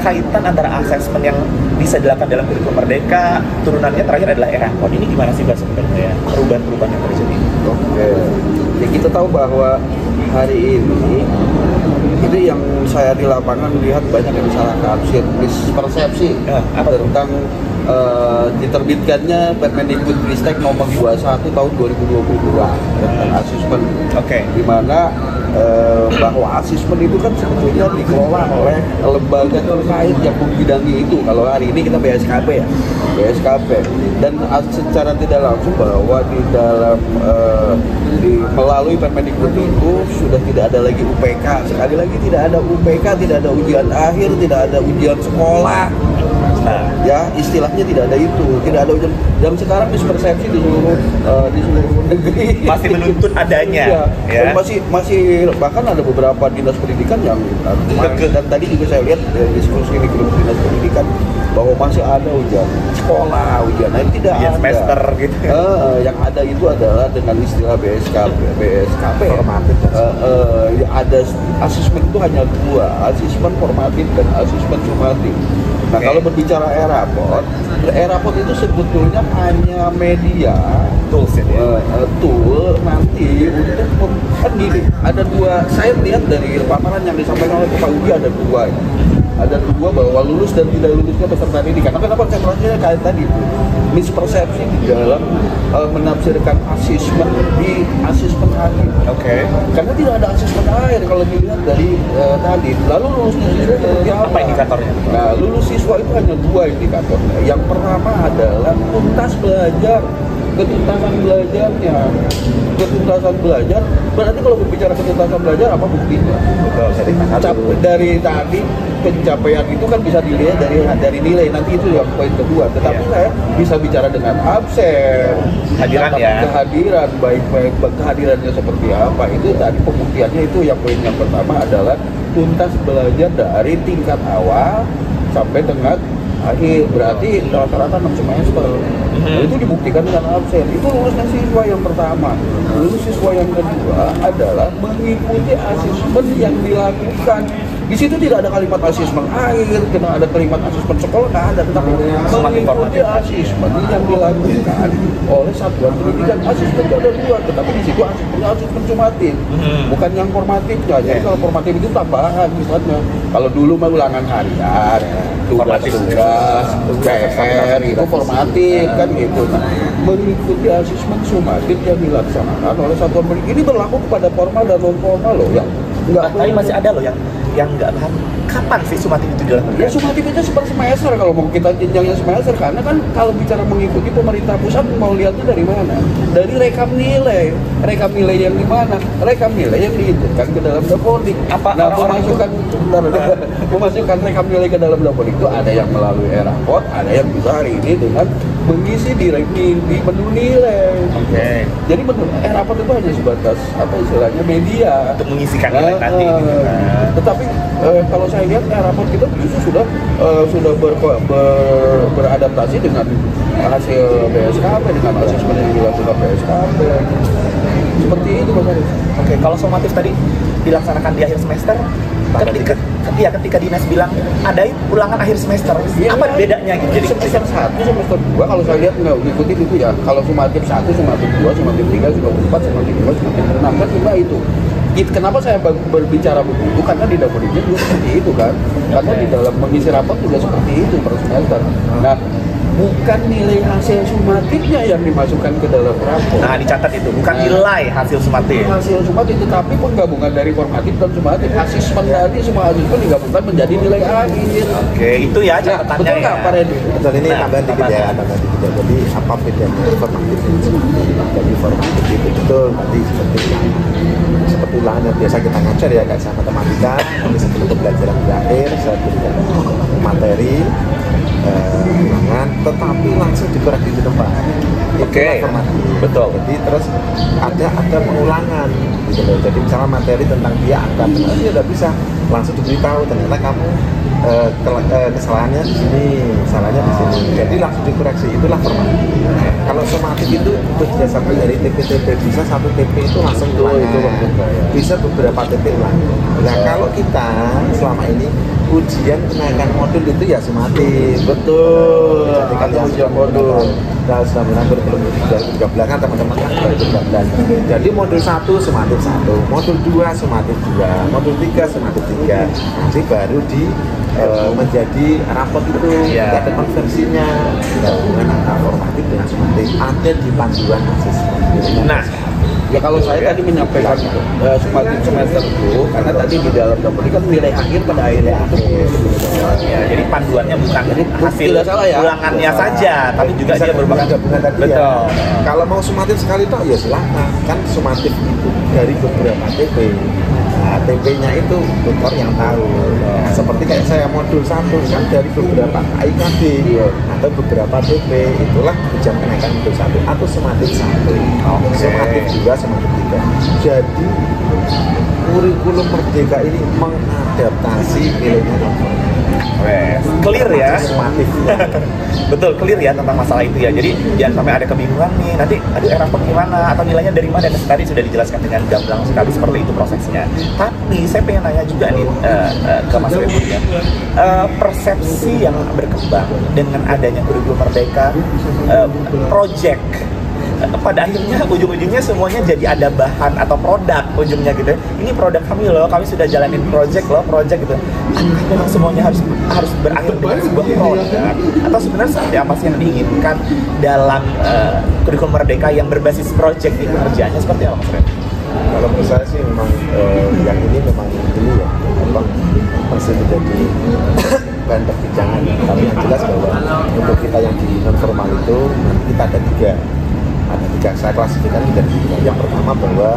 kaitan antara asesmen yang bisa dilakukan dalam kurikulum Merdeka, turunannya terakhir adalah ERAPON. Ini gimana sih Mbak sebenarnya perubahan-perubahan yang terjadi? Oke, ya kita tahu bahwa hari ini itu yang saya di lapangan lihat banyak yang disalahkan, mispersepsi tentang diterbitkannya Permendikbudristek nomor 21 tahun 2022 tentang asesmen. Di mana bahwa asesmen itu kan sebetulnya dikelola oleh lembaga terkait yang membidangi itu. Kalau hari ini kita BSKP ya, BSKP. Dan secara tidak langsung bahwa di dalam melalui Permendikbud itu sudah tidak ada lagi UPK. Sekali lagi tidak ada UPK, tidak ada ujian akhir, tidak ada ujian sekolah. Ya, istilahnya tidak ada itu, tidak ada ujian. Dan sekarang mispersepsi di seluruh negeri masih menuntut adanya. Ya. Masih bahkan ada beberapa dinas pendidikan yang dan tadi juga saya lihat diskusi di grup dinas pendidikan bahwa masih ada ujian sekolah, ujian lain tidak ada. Semester gitu. Yang ada itu adalah dengan istilah BSKP. Formatif. Ada asesmen itu hanya 2, asesmen formatif dan asesmen sumatif. Nah, kalau berbicara ERAPON itu sebetulnya hanya media tool nanti untuk kan gini, ada 2. Saya lihat dari paparan yang disampaikan oleh Pak Udi ada 2. Ada 2 bahwa lulus dan tidak lulusnya peserta didik. Karena kenapa konsentrasinya kayak tadi itu mispersepsi di dalam menafsirkan asesmen di asesmen akhir. Karena tidak ada asesmen akhir kalau dilihat dari tadi. Lalu lulusnya siswa seperti apa indikatornya? Nah, lulus siswa itu hanya 2 indikatornya. Yang pertama adalah tuntas belajar, ketuntasan belajarnya. Ketuntasan belajar berarti kalau berbicara ketuntasan belajar apa buktinya? Dari tadi pencapaian itu kan bisa dilihat dari nilai, nanti itu yang poin kedua. Tetapi saya bisa bicara dengan absen, kehadiran baik kehadirannya seperti apa, itu tadi pembuktiannya. Itu yang poin yang pertama adalah tuntas belajar dari tingkat awal sampai dengan akhir, berarti rata-rata 6 semester. Itu dibuktikan dengan absen. Itu lulusnya siswa yang pertama. Lulus siswa yang kedua adalah mengikuti asesmen yang dilakukan Di situ tidak ada kalimat asesmen akhir, tidak ada kalimat asesmen sekolah, nggak ada. Tetapi mengikuti asesmen yang dilakukan oleh satuan pendidikan. Asesmen itu ada dua, tetapi di situ asesmennya asesmen sumatif, bukan yang formatifnya. Jadi kalau formatif itu tambahan sifatnya. Kalau dulu mah ulangan harian, tugas, PR itu formatif kan gitu. Nah, mengikuti asesmen sumatif yang dilaksanakan oleh satuan pendidikan ini berlaku kepada formal dan non formal loh ya. Tapi masih ada loh yang nggak paham kapan sih sumatif itu dilakukan? Ya sumatif itu seperti semester kalau mau kita jenjangnya semester, karena kan kalau bicara mengikuti pemerintah pusat mau lihatnya dari mana? Dari rekam nilai yang di mana? Rekam nilai yang diinputkan ke dalam Dapodik. Nah, memasukkan rekam nilai ke dalam Dapodik itu ada yang melalui e-raport, ada yang bisa hari ini dengan mengisi di menu nilai. Oke. Jadi menu e-raport itu hanya sebatas apa istilahnya media untuk mengisikan nilai tadi. Tetapi kalau saya lihat raport kita justru sudah beradaptasi dengan hasil BSKP, dengan asesmen yang dilakukan BSKP. Seperti itu Mas Arif. Oke, kalau sumatif tadi dilaksanakan di akhir semester, ketika dinas bilang ada ulangan akhir semester, apa bedanya gitu? Jadi semester 1, semester 2 kalau saya lihat nggak ngikutin itu ya. Kalau sumatif 1, sumatif 2, sumatif 3, sumatif 4, sumatif 5, sumatif 6 kan cuma itu. Kenapa saya berbicara begitu? Karena di Dapodiknya juga seperti itu kan. Karena di dalam mengisi rapat juga seperti itu per semester. Nah, bukan nilai hasil sumatifnya yang dimasukkan ke dalam rapor. Nah, dicatat itu bukan nilai hasil sumatif. Hasil sumatif, tetapi penggabungan dari formatif dan sumatif. Asesmen tadi semua asesmen digabungkan menjadi nilai akhir. Oke, itu ya catatannya. Betul nggak Pak Reddy? Betul, ini tambahan dikit ya, tambahan dikit ya. Jadi apa bedanya formatif dan sumatif? Jadi formatif itu betul tadi seperti ulangan yang biasa kita ngajar ya, kayak sama matematika. Ini sebelum pembelajaran berakhir, saya berikan materi ulangan, tetapi langsung dikoreksi di tempat. Oke, betul. Jadi terus ada pengulangan gitu loh. Jadi misalnya materi tentang dia akan dia nggak bisa langsung diberitahu ternyata kamu kesalahannya di sini, salahnya di sini. Jadi langsung dikoreksi, itulah formatif. Kalau sumatif itu berdasarkan dari TP bisa satu TP itu langsung ulangan. Bisa beberapa TP ulangan. Nah kalau kita selama ini ujian kenaikan modul itu ya sumatif. Betul. Jadi kan ujian modul. Nah, selama kurikulum 2013 kan teman-teman kan 2013. Jadi modul 1 sumatif 1, modul 2 sumatif 2, modul 3 sumatif 3. Nanti baru menjadi raport itu ada konversinya gabungan antara formatif dengan sumatif ada di panduan asesmen. Nah, ya kalau saya tadi menyampaikan sumatif semester itu karena tadi di dalam Dapodik kan nilai akhir pada akhirnya ya, jadi panduannya bukan hasil ya. ulangannya saja, tapi juga dia merupakan gabungan tadi. Betul. Ya. Kalau mau sumatif sekali toh ya silakan. Kan sumatif itu dari beberapa TP. Nah, TP-nya itu tutor yang tahu. Nah, seperti kayak saya modul 1 kan dari beberapa KIKD atau beberapa TP, itulah ujian kenaikan modul 1 atau sumatif 1. Sumatif 2, sumatif 3. Jadi kurikulum Merdeka ini mengadaptasi nilainya clear ya. Sumatif. Betul, clear ya tentang masalah itu ya. Jadi jangan sampai ada kebingungan nih, nanti aduh raport gimana atau nilainya dari mana, dan tadi sudah dijelaskan dengan gamblang sekali seperti itu prosesnya. Tapi saya pengen nanya juga nih ke Mas Revo ya. Persepsi yang berkembang dengan adanya kurikulum Merdeka, project pada akhirnya ujung-ujungnya semuanya jadi ada bahan atau produk ujungnya gitu. Ini produk kami loh, kami sudah jalanin project gitu. Apakah memang semuanya harus berakhir dengan sebuah produk, atau sebenarnya seperti apa sih yang diinginkan dalam kurikulum Merdeka yang berbasis project itu, kerjaannya seperti apa Mas Ren? Kalau menurut saya sih memang yang ini memang dulu ya masih menjadi bahan perbincangan. Tapi yang jelas bahwa untuk kita yang di non formal itu nanti kita ada tiga, saya klasifikasi menjadi tiga. Yang pertama bahwa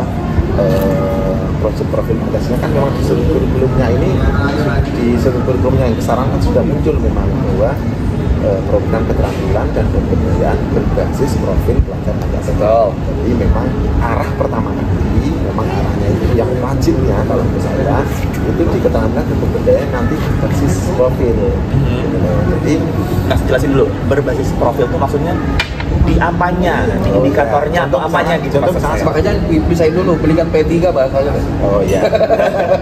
proyek profil Pancasila kan memang di seluruh kurikulumnya ini, di seluruh kurikulumnya yang sekarang kan sudah muncul memang bahwa program keterampilan dan kebudayaan berbasis profil pelajar Pancasila. Jadi memang arah pertama kali, memang arahnya itu yang wajibnya kalau menurut saya itu di keterampilan dan kebudayaan nanti berbasis profil. Jadi, jelasin dulu, berbasis profil itu maksudnya di apanya, di indikatornya atau apanya gitu maksud saya. Makanya pisahin dulu, belikan P3 bahasanya. Oh iya.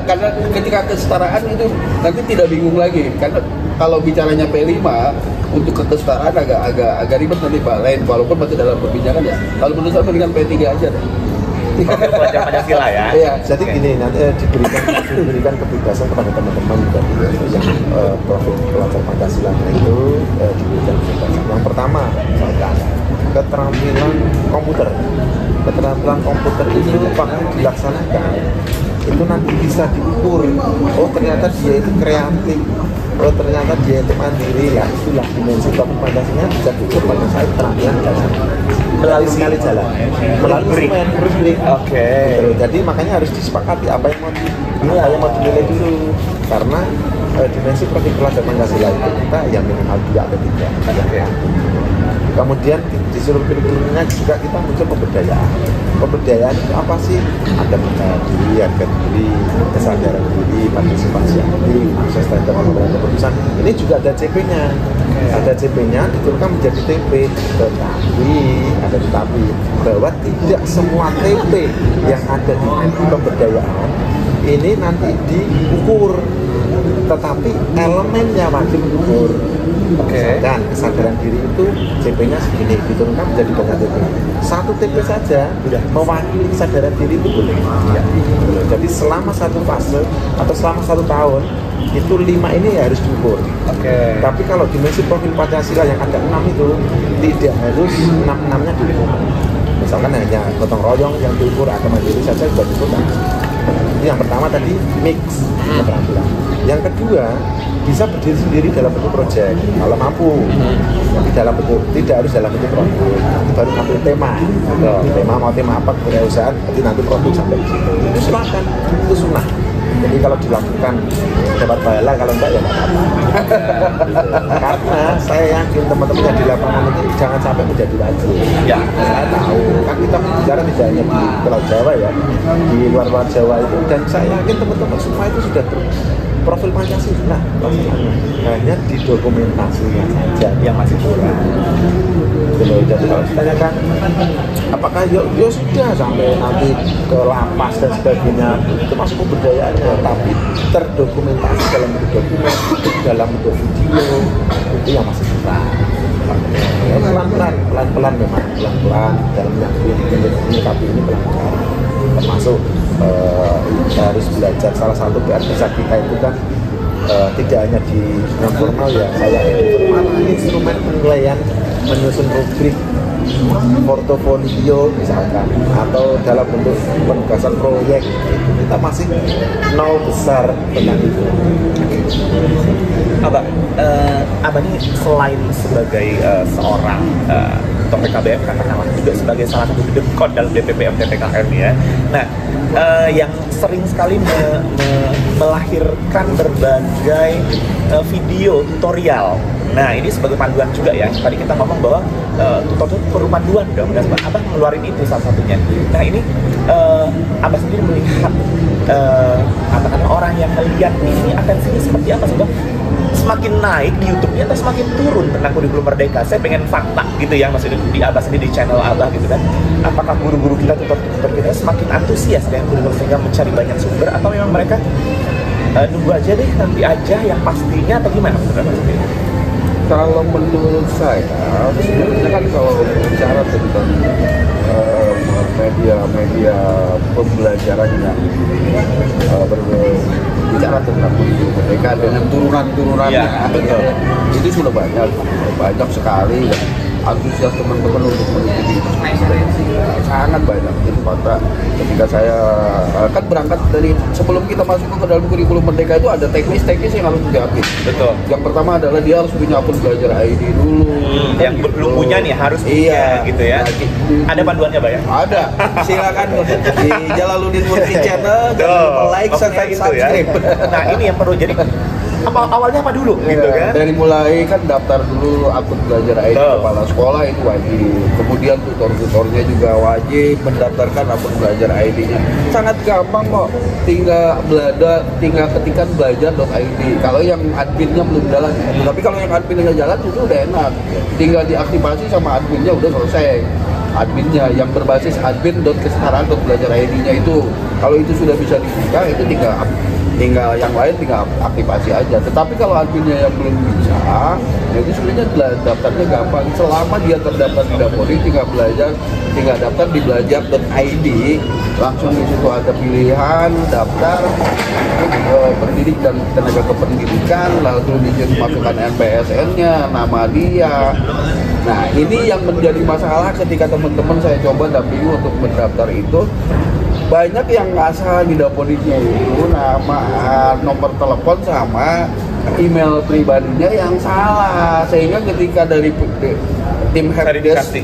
Karena ketika kesetaraan itu nanti tidak bingung lagi. Karena kalau bicaranya P5 untuk kesetaraan agak ribet nanti Pak lain, walaupun masih dalam perbincangan ya. Kalau menurut saya belikan P3 aja deh. Profil pelajar Pancasila ya. Iya. Jadi gini, nanti diberikan kebebasan kepada teman-teman yang profil pelajar Pancasila itu diberikan kebebasan. Yang pertama, misalkan keterampilan komputer. Keterampilan komputer itu waktu dilaksanakan itu nanti bisa diukur. Oh ternyata dia itu kreatif. Oh ternyata dia itu mandiri lah. Itulah dimensi profil Pancasila bisa diukur pada saat keterampilan jalan. Melalui sekali jalan, melalui rubrik. Oke. Gitu. Jadi makanya harus disepakati apa yang mau dinilai dulu. Karena dimensi profil pelajar Pancasila itu kita yang minimal 2 atau 3. Kemudian di seluruh kurikulumnya juga kita muncul pemberdayaan. Pemberdayaan itu apa sih? Ada percaya diri, harga diri, kesadaran diri, partisipasi aktif, akses terhadap pengambilan keputusan. Ini juga ada CP-nya. Ada CP-nya diturunkan menjadi TP. Tetapi bahwa tidak semua TP yang ada di pemberdayaan ini nanti diukur, tetapi elemennya wajib diukur. Dan kesadaran diri itu CP-nya segini, diturunkan menjadi banyak TP. Satu TP saja mewakili kesadaran diri itu boleh. Ya. Jadi selama satu fase atau selama 1 tahun itu 5 ini harus diukur. Tapi kalau dimensi profil Pancasila yang ada 6 itu tidak harus 6-6-nya diukur. Misalkan hanya gotong royong yang diukur atau mandiri saja sudah diukur. Itu yang pertama tadi mix keterampilan. Yang kedua bisa berdiri sendiri dalam bentuk proyek kalau mampu, tapi dalam bentuk tidak harus dalam bentuk produk. Baru ngambil tema, mau tema apa kewirausahaan, berarti nanti produk sampai di situ. Itu silakan, itu sunnah. Jadi kalau dilakukan dapat pahala, kalau enggak ya enggak apa-apa. Karena saya yakin teman-teman yang di lapangan itu jangan sampai menjadi wajib. Ya, saya tahu. Kan kita bicara tidak hanya di Pulau Jawa ya, di luar Jawa itu, dan saya yakin teman-teman semua itu sudah profil Pancasila, hanya didokumentasinya saja yang masih kurang. Jadi kalau ditanyakan apakah ya sudah sampai nanti ke lapas dan sebagainya, itu masuk keberdayaannya, tapi terdokumentasi dalam bentuk dokumen, dalam bentuk video, itu yang masih kurang. Pelan-pelan memang, pelan-pelan dalam menyikapi ini pelan-pelan. Termasuk harus belajar, salah satu PR besar kita itu kan tidak hanya di non formal ya, saya informal, instrumen penilaian menyusun rubrik portofolio misalkan, atau dalam bentuk penugasan proyek, itu kita masih nol besar tentang itu. Abang ini selain sebagai seorang atau PKBM katakanlah juga sebagai salah satu dekon dalam DPP MTPKM ya. Nah, yang sering sekali melahirkan berbagai video tutorial. Nah, ini sebagai panduan juga ya. Tadi kita ngomong bahwa tutorial itu perlu panduan dong. Dan Abang ngeluarin itu salah satunya. Nah, ini Abang sendiri melihat katakanlah orang yang melihat ini atensinya seperti apa sih Bang? Semakin naik di YouTube-nya atau semakin turun tentang kurikulum merdeka? Saya pengen fakta gitu ya, maksudnya di Abah sendiri, di channel Abah gitu kan. Apakah guru-guru kita, tutor kita semakin antusias dengan kurikulum sehingga mencari banyak sumber, atau memang mereka nunggu aja deh, nanti aja yang pastinya, atau gimana menurut Abah? Kalau menurut saya, sebenarnya kan kalau bicara tentang media pembelajaran yang berbicara tentang kurikulum merdeka dengan turunan-turunannya, itu sudah banyak sekali ya. Antusias teman-teman untuk mengikuti itu sangat banyak. Itu fakta. Ketika saya kan berangkat dari sebelum kita masuk ke dalam kurikulum merdeka itu ada teknis-teknis yang harus diambil. Betul. Yang pertama adalah dia harus punya akun belajar ID dulu. Yang belum punya nih harus punya gitu ya. Ada panduannya Pak ya? Ada. Silakan di Jalaluddin Murti Channel, jangan lupa like, share, dan subscribe. Nah, ini yang perlu jadi awalnya apa dulu gitu kan? Dari mulai kan daftar dulu akun belajar ID kepala sekolah itu wajib. Kemudian tutor-tutornya juga wajib mendaftarkan akun belajar ID-nya. Sangat gampang kok. Tinggal ketikan belajar.id. Kalau yang adminnya belum jalan, tapi kalau yang adminnya jalan itu udah enak. Tinggal diaktifasi sama adminnya udah selesai. Adminnya yang berbasis admin.kesetaraan.belajar ID-nya itu. Kalau itu sudah bisa dibuka, itu tinggal yang lain tinggal aktifasi aja. Tetapi kalau adminnya yang belum bisa, jadi sebenarnya daftarnya gampang. Selama dia terdaftar di Dapodi, tinggal daftar di belajar.id, langsung di situ ada pilihan daftar pendidik dan tenaga kependidikan, lalu di situ masukkan NPSN-nya, nama dia. Nah, ini yang menjadi masalah ketika teman-teman saya coba dampingi untuk mendaftar itu. Banyak yang ngasal di Dapodiknya itu nama, nomor telepon sama email pribadinya yang salah, sehingga ketika dari tim helpdesk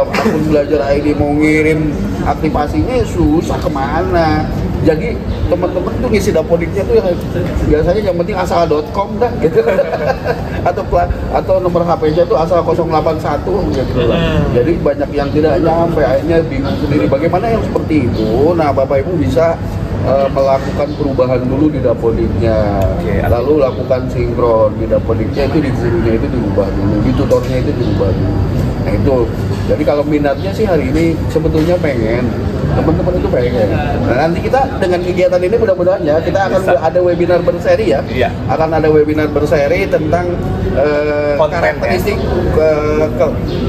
akun belajar ID mau ngirim aktivasinya susah kemana. Jadi teman-teman tuh ngisi Dapodiknya tuh yang biasanya yang penting asal.com dah gitu atau nomor HP-nya tuh asal 081 gitu lah. Jadi banyak yang tidak nyampe, akhirnya bingung sendiri bagaimana yang seperti itu. Nah, Bapak Ibu bisa melakukan perubahan dulu di Dapodiknya, lalu lakukan sinkron di Dapodiknya, itu di gurunya itu dirubah dulu, di tutornya itu dirubah dulu. Nah itu, jadi kalau minatnya sih hari ini sebetulnya pengen, teman-teman itu pengen. Nah, nanti kita dengan kegiatan ini mudah-mudahan ya, kita akan ada webinar berseri ya, akan ada webinar berseri tentang karakteristik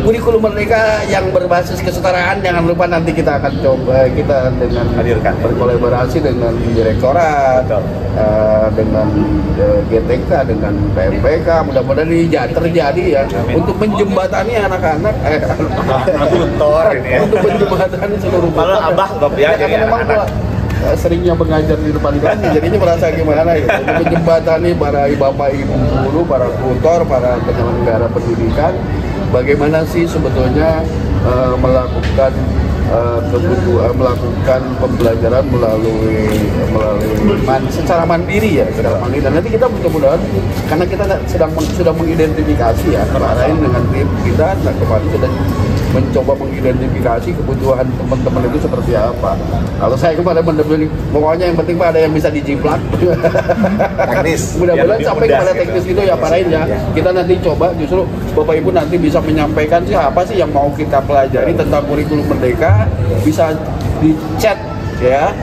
kurikulum merdeka yang berbasis kesetaraan. Jangan lupa nanti kita akan coba, kita dengan berkolaborasi dengan direktorat, dengan GTK, dengan PMPK, mudah-mudahan ini terjadi ya. Amin. Untuk menjembatani anak-anak tutor ini ya. Untuk menjembatani seluruh abah ya, karena memang seringnya mengajar di depan kami, jadinya merasa gimana ya, untuk menjembatani para bapak ibu guru, para tutor, para penyelenggara pendidikan, bagaimana sih sebetulnya melakukan melakukan pembelajaran secara mandiri ya, secara mandiri. Dan nanti kita mudah-mudahan, karena kita sudah mengidentifikasi ya, kemarin dengan tim kita, nah kemarin sudah mencoba mengidentifikasi kebutuhan teman-teman itu seperti apa. Kalau saya kemarin benar-benar pokoknya yang penting ada yang bisa dijiplak. Teknis. Mudah-mudahan sampai kepada teknis itu ya Pak Rain ya. Kita nanti coba justru Bapak Ibu nanti bisa menyampaikan sih apa sih yang mau kita pelajari tentang kurikulum merdeka, bisa di chat ya.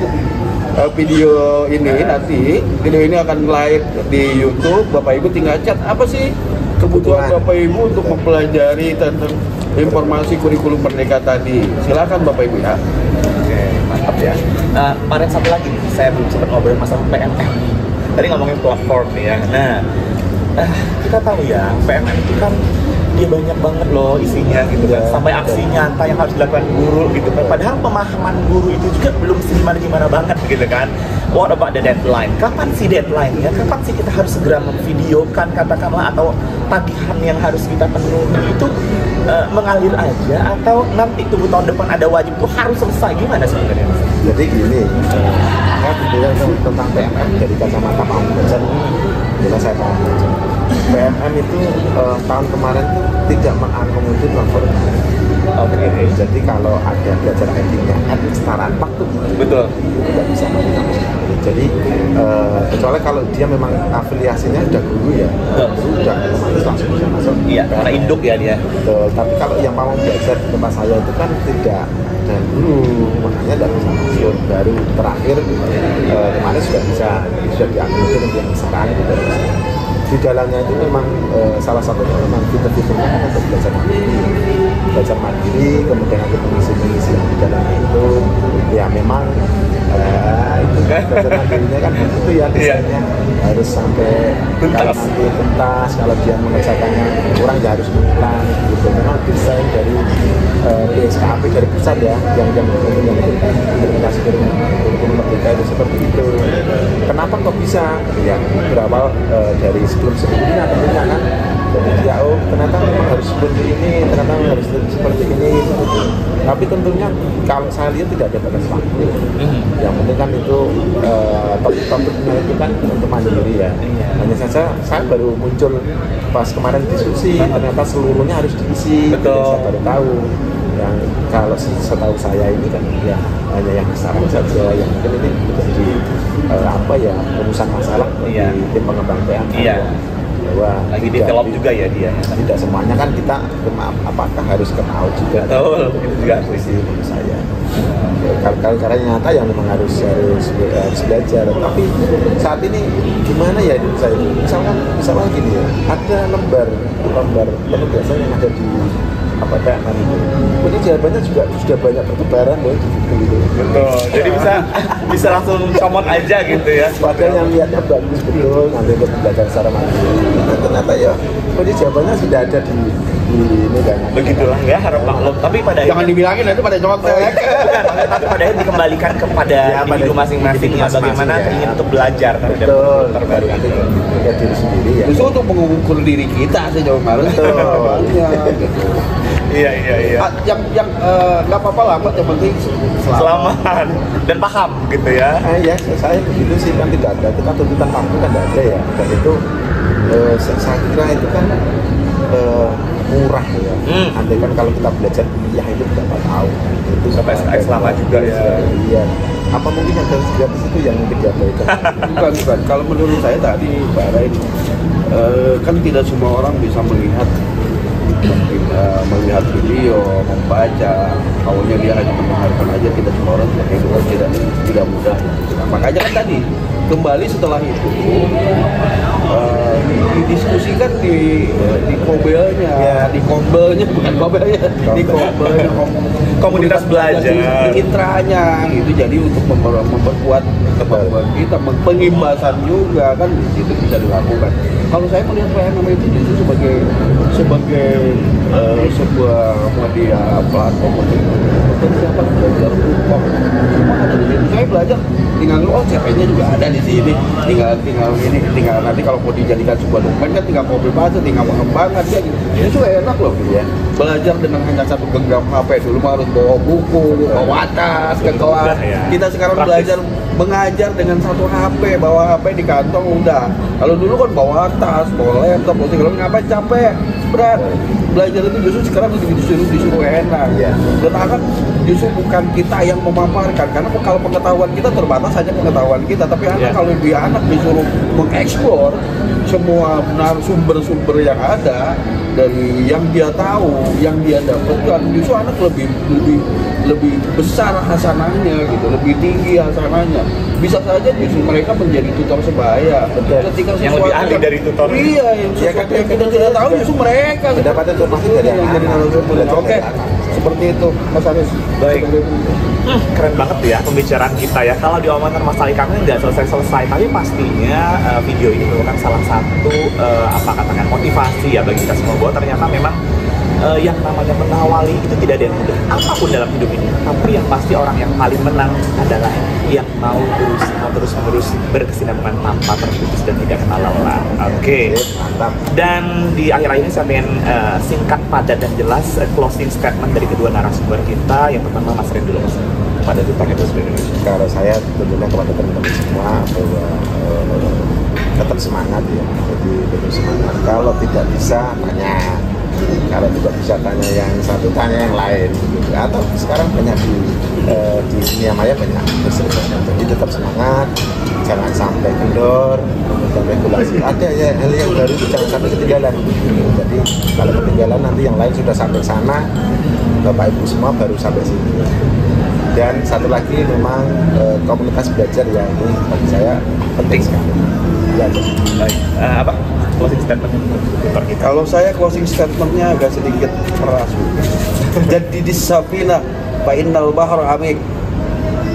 Video ini nanti, video ini akan live di YouTube. Bapak Ibu tinggal chat apa sih kebutuhan Bapak Ibu untuk mempelajari tentang informasi kurikulum merdeka tadi. Silakan Bapak Ibu ya. Oke, mantap ya. Nah, kemarin satu lagi nih, saya belum sempat ngobrol masalah PMM. Tadi ngomongin platform nih ya. Nah, kita tahu ya, PMM itu kan dia banyak banget loh isinya gitu kan, sampai aksi nyata yang harus dilakukan guru gitu kan. Padahal pemahaman guru itu juga belum gimana banget gitu kan. What about the deadline? Kapan sih deadline-nya? Kapan sih kita harus segera memvideokan katakanlah, atau tagihan yang harus kita penuhi itu mengalir aja, atau nanti tunggu tahun depan ada wajib itu harus selesai, gimana sebenarnya? Jadi gini, saya berbicara tentang PMM dari kacamata Pak Belajar, bila saya paham belajar. PMM itu tahun kemarin itu tidak mengakomodir non formal. Oke. Jadi kalau ada belajar ID-nya, admin kesetaraan waktu betul tidak bisa mengakomodir. Jadi kecuali kalau dia memang afiliasinya sudah guru ya, guru sudah otomatis langsung bisa masuk. Iya, karena induk ya dia. Betul. Tapi kalau yang mau belajar di tempat saya itu kan tidak dan guru, makanya tidak bisa masuk. Baru terakhir kemarin sudah diakomodir untuk yang sekarang itu dari saya. Di dalamnya itu memang salah satunya memang fitur-fiturnya untuk belajar mandiri, kemudian nanti pengisi yang di dalamnya itu ya memang itu belajar mandirinya kan begitu ya, desainnya harus sampai kalau nanti tuntas, kalau dia mengerjakannya kurang ya harus mengulang gitu. Memang desain dari PSKP dari pusat ya, yang implementasi kurikulum merdeka itu seperti itu. Kenapa kok bisa? Ya berawal dari sebelum sebelumnya tentunya kan Jadi ya ternyata memang harus seperti ini, ternyata harus seperti ini gitu. Tapi tentunya kalau saya lihat tidak ada batas waktu. Yang penting kan itu topik-topiknya itu kan untuk mandiri ya. Hanya saja saya baru muncul pas kemarin diskusi, ternyata seluruhnya harus diisi. Betul. Saya baru tahu. Yang kalau setahu saya ini kan ya hanya yang sekarang saja, yang mungkin ini menjadi urusan masalah bagi tim pengembang PA. Bahwa lagi develop juga ya dia. Tidak semuanya kan kita apakah harus kenal juga. Betul, itu juga sih menurut saya. Karena nyata yang memang harus belajar. Tapi saat ini gimana ya hidup saya itu? Misalkan gini ya, ada lembar penugasan yang ada di PMN itu. Jadi jawabannya juga sudah banyak pertebaran loh di Google itu. Betul. Jadi bisa langsung comot aja gitu ya. Padahal yang lihatnya bagus betul, nanti untuk belajar secara mandiri. Nah, ternyata ya, jadi jawabannya sudah ada di ini kan. Begitulah ya, harap maklum. Tapi pada jangan dibilangin nanti pada contek. Bukan, tapi pada akhirnya dikembalikan kepada individu masing-masing ya, bagaimana ingin untuk belajar terhadap terbaru itu. Ya diri sendiri ya. Justru untuk mengukur diri kita sih jauh kemarin. Iya. Yang nggak apa-apa lah, yang penting selamat dan paham gitu ya. Ya, saya begitu sih kan tidak ada. Kita tuntutan waktu kan tidak ada ya. Dan itu saya kira itu kan murah ya. Andai kan kalau kita belajar kuliah itu berapa tahun? Itu sampai lama juga ya. Iya. Apa mungkin ada gratis itu yang mungkin diabaikan? Bukan. Kalau menurut saya tadi Pak Rai, kan tidak semua orang bisa melihat video, membaca, awalnya dia hanya mendengarkan aja, tidak semua orang seperti itu tidak mudah. Nah, makanya kan tadi kembali setelah itu didiskusikan di kobelnya, di kombelnya bukan kobelnya, di kobelnya komunitas belajar, di intranya gitu. Jadi untuk memperkuat kemampuan kita, pengimbasan juga kan di situ bisa dilakukan. Kalau saya melihat PMM itu justru sebagai sebuah media platform untuk siapa belajar hukum. Semua ada di situ. Saya belajar tinggal CV-nya juga ada di sini. Tinggal nanti kalau mau dijadikan sebuah dokumen kan tinggal copy paste, tinggal mengembangkan ya gitu. Itu enak loh gitu ya. Belajar dengan hanya satu genggam HP, dulu harus bawa buku, bawa tas ke kelas. Kita sekarang belajar mengajar dengan satu HP, bawa HP di kantong udah. Kalau dulu kan bawa tas, bawa laptop, kalau ngapain capek, berat. Belajar itu justru sekarang disuruh enak. Dan akan justru bukan kita yang memaparkan, karena kalau pengetahuan kita terbatas hanya pengetahuan kita, tapi anak kalau dia anak disuruh mengeksplor semua sumber-sumber yang ada dari yang dia tahu, yang dia dapatkan, justru anak lebih besar hasanahnya gitu, lebih tinggi hasanahnya. Bisa saja justru mereka menjadi tutor sebaya. Ketika yang lebih ahli dari tutor. Iya, yang sesuatu yang kita tidak tahu justru mereka. Mendapatkan informasi dari anak. Oke, seperti itu, Mas Aris. Baik. Keren banget ya pembicaraan kita ya. Kalau diomongan masalah kami nggak selesai-selesai, tapi pastinya video ini merupakan salah satu katakan motivasi ya bagi kita semua bahwa ternyata memang yang namanya mengawali itu tidak ada yang mudah apapun dalam hidup ini. Tapi yang pasti orang yang paling menang adalah yang mau terus berkesinambungan tanpa terputus dan tidak kenal lelah. Oke. Mantap. Dan di akhir ini saya ingin singkat, padat dan jelas closing statement dari kedua narasumber kita. Yang pertama Mas Ren dulu, Mas, pada Duta Itu Indonesia. Kalau saya tentunya kepada teman-teman semua bahwa tetap semangat ya. Jadi tetap semangat. Kalau tidak bisa tanya. Kalau tidak bisa tanya yang satu, tanya yang lain gitu. Atau sekarang banyak di dunia maya banyak jadi tetap semangat, jangan sampai kendor, kemudian regulasi ada ya hal yang baru itu jangan sampai ketinggalan gitu. Jadi kalau ketinggalan nanti yang lain sudah sampai sana, Bapak Ibu semua baru sampai sini. Dan satu lagi memang komunitas belajar ya, ini bagi saya penting sekali. Ya, baik. Apa closing statement tutor kita? Kalau saya closing statementnya agak sedikit keras. Jadi di Safina, Pak Innal Bahar Amik,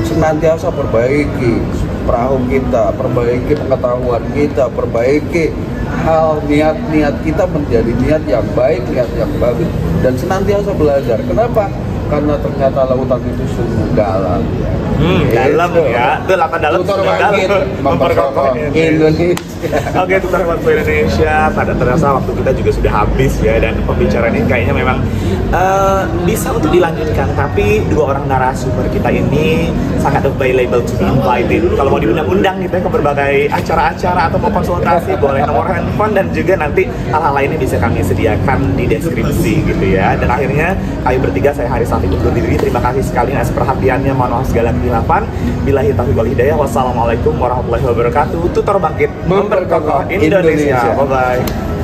senantiasa perbaiki perahu kita, perbaiki pengetahuan kita, perbaiki hal niat-niat kita menjadi niat yang baik, niat yang bagus, dan senantiasa belajar. Kenapa? karena ternyata lautan itu sungguh dalam. Dalam Gitu. ya. Itu lautan dalam Tutor sudah bangkit dalam. memperkokoh Indonesia. Oke, Tutor Waktu Indonesia, pada terasa waktu kita juga sudah habis ya, dan pembicaraan ini kayaknya memang bisa untuk dilanjutkan, tapi dua orang narasumber kita ini sangat available to be invited. Kalau mau diundang-undang gitu ya ke berbagai acara-acara atau mau konsultasi, boleh nomor handphone, dan juga nanti hal-hal lainnya bisa kami sediakan di deskripsi gitu ya. Dan akhirnya kami bertiga, saya Haris Safi undur diri. Terima kasih sekali atas perhatiannya, mohon maaf segala kehilafan. Billahi taufiq wal hidayah. Wassalamualaikum warahmatullahi wabarakatuh. Tutor Bangkit memperkokoh Indonesia. Bye bye.